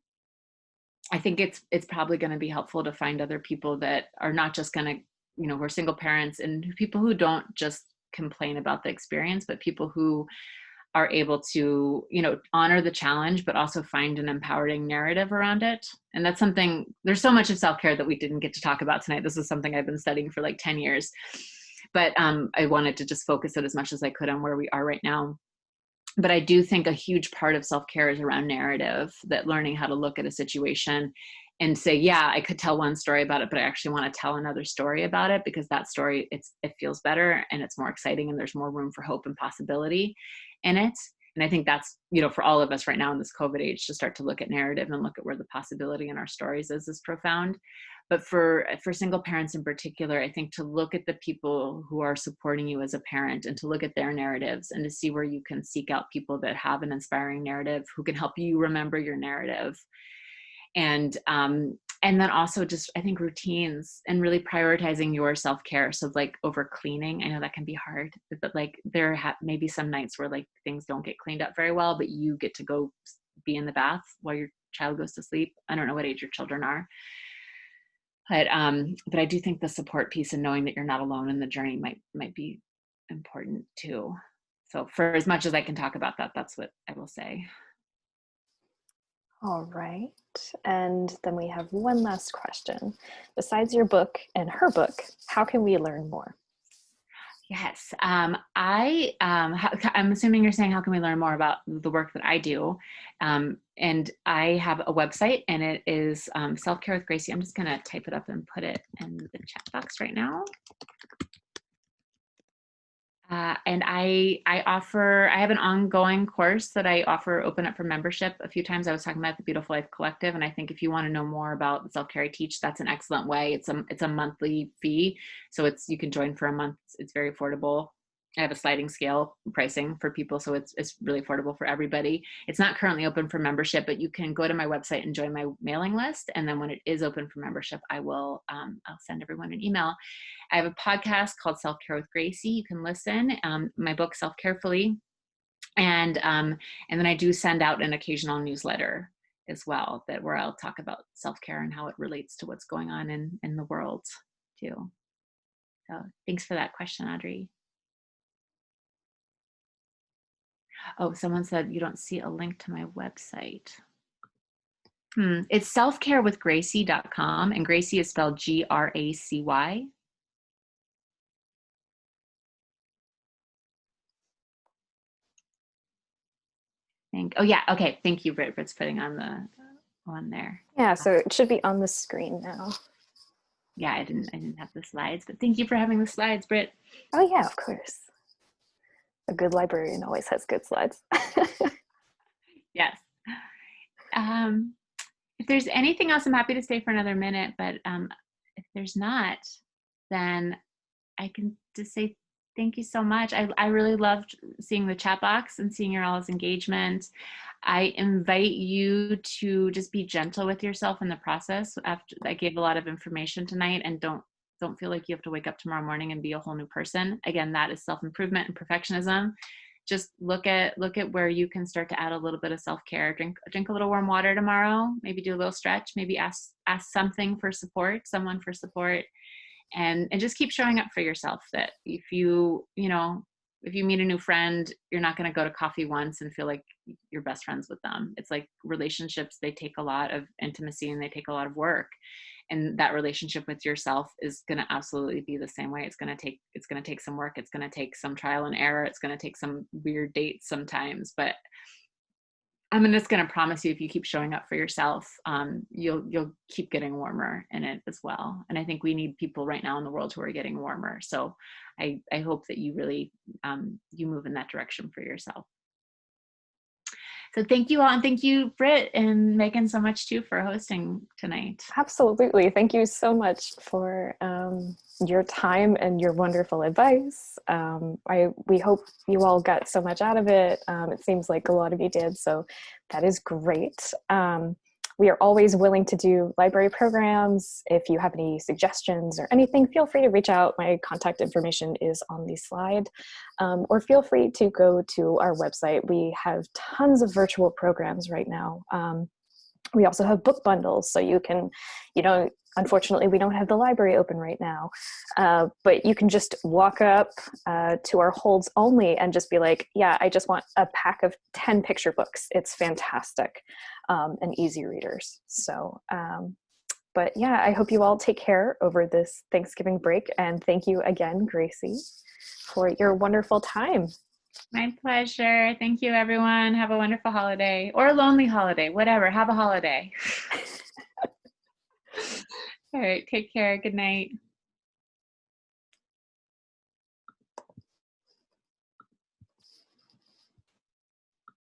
I think it's probably going to be helpful to find other people that are not just going to, who are single parents, and people who don't just complain about the experience, but people who are able to, honor the challenge, but also find an empowering narrative around it. And that's something, there's so much of self-care that we didn't get to talk about tonight. This is something I've been studying for like 10 years, but I wanted to just focus it as much as I could on where we are right now. But I do think a huge part of self-care is around narrative, that learning how to look at a situation and say, yeah, I could tell one story about it, but I actually want to tell another story about it, because that story, it feels better and it's more exciting and there's more room for hope and possibility in it. And I think that's, for all of us right now in this COVID age, to start to look at narrative and look at where the possibility in our stories is profound. But for single parents in particular, I think to look at the people who are supporting you as a parent and to look at their narratives and to see where you can seek out people that have an inspiring narrative who can help you remember your narrative. And then also just, I think, routines and really prioritizing your self-care. So like over cleaning, I know that can be hard, but like there may be some nights where like things don't get cleaned up very well, but you get to go be in the bath while your child goes to sleep. I don't know what age your children are. But I do think the support piece and knowing that you're not alone in the journey might be important too. So for as much as I can talk about that, that's what I will say. All right. And then we have one last question. Besides your book and her book, how can we learn more? Yes. I'm assuming you're saying, how can we learn more about the work that I do? And I have a website, and it is Self-Care with Gracy. I'm just going to type it up and put it in the chat box right now. And I have an ongoing course that I open up for membership a few times. I was talking about the Beautiful Life Collective. And I think if you want to know more about the self-care I teach, that's an excellent way. It's a monthly fee. So you can join for a month. It's very affordable. I have a sliding scale pricing for people. So it's really affordable for everybody. It's not currently open for membership, but you can go to my website and join my mailing list. And then when it is open for membership, I'll send everyone an email. I have a podcast called Self-Care with Gracy. You can listen. My book, Self Carefully, and then I do send out an occasional newsletter as well, where I'll talk about self-care and how it relates to what's going on in the world too. So thanks for that question, Audrey. Oh, someone said you don't see a link to my website. It's selfcarewithgracy.com, and Gracy is spelled Gracy. Oh yeah, okay. Thank you, Britt, for putting on the one there. Yeah, so it should be on the screen now. Yeah, I didn't have the slides, but thank you for having the slides, Britt. Oh yeah, of course. A good librarian always has good slides. Yes. If there's anything else, I'm happy to stay for another minute, but if there's not, then I can just say thank you so much. I really loved seeing the chat box and seeing your all's engagement. I invite you to just be gentle with yourself in the process. After I gave a lot of information tonight, and don't feel like you have to wake up tomorrow morning and be a whole new person. Again, that is self-improvement and perfectionism. Just look at where you can start to add a little bit of self-care. Drink a little warm water tomorrow, maybe do a little stretch, maybe ask someone for support, and just keep showing up for yourself. That if you meet a new friend, you're not going to go to coffee once and feel like you're best friends with them. It's like relationships, they take a lot of intimacy and they take a lot of work. And that relationship with yourself is going to absolutely be the same way. It's going to take some work. It's going to take some trial and error. It's going to take some weird dates sometimes, but I'm just going to promise you, if you keep showing up for yourself, you'll keep getting warmer in it as well. And I think we need people right now in the world who are getting warmer. So I hope that you really, you move in that direction for yourself. So thank you all. And thank you, Britt and Megan, so much too for hosting tonight. Absolutely. Thank you so much for your time and your wonderful advice. We hope you all got so much out of it. It seems like a lot of you did, so that is great. We are always willing to do library programs. If you have any suggestions or anything, feel free to reach out. My contact information is on the slide. Or feel free to go to our website. We have tons of virtual programs right now. We also have book bundles, so you can, unfortunately we don't have the library open right now, but you can just walk up to our holds only and just be like, yeah, I just want a pack of 10 picture books. It's fantastic and easy readers. So, but yeah, I hope you all take care over this Thanksgiving break. And thank you again, Gracy, for your wonderful time. My pleasure. Thank you, everyone. Have a wonderful holiday, or a lonely holiday, whatever. Have a holiday. All right. Take care. Good night.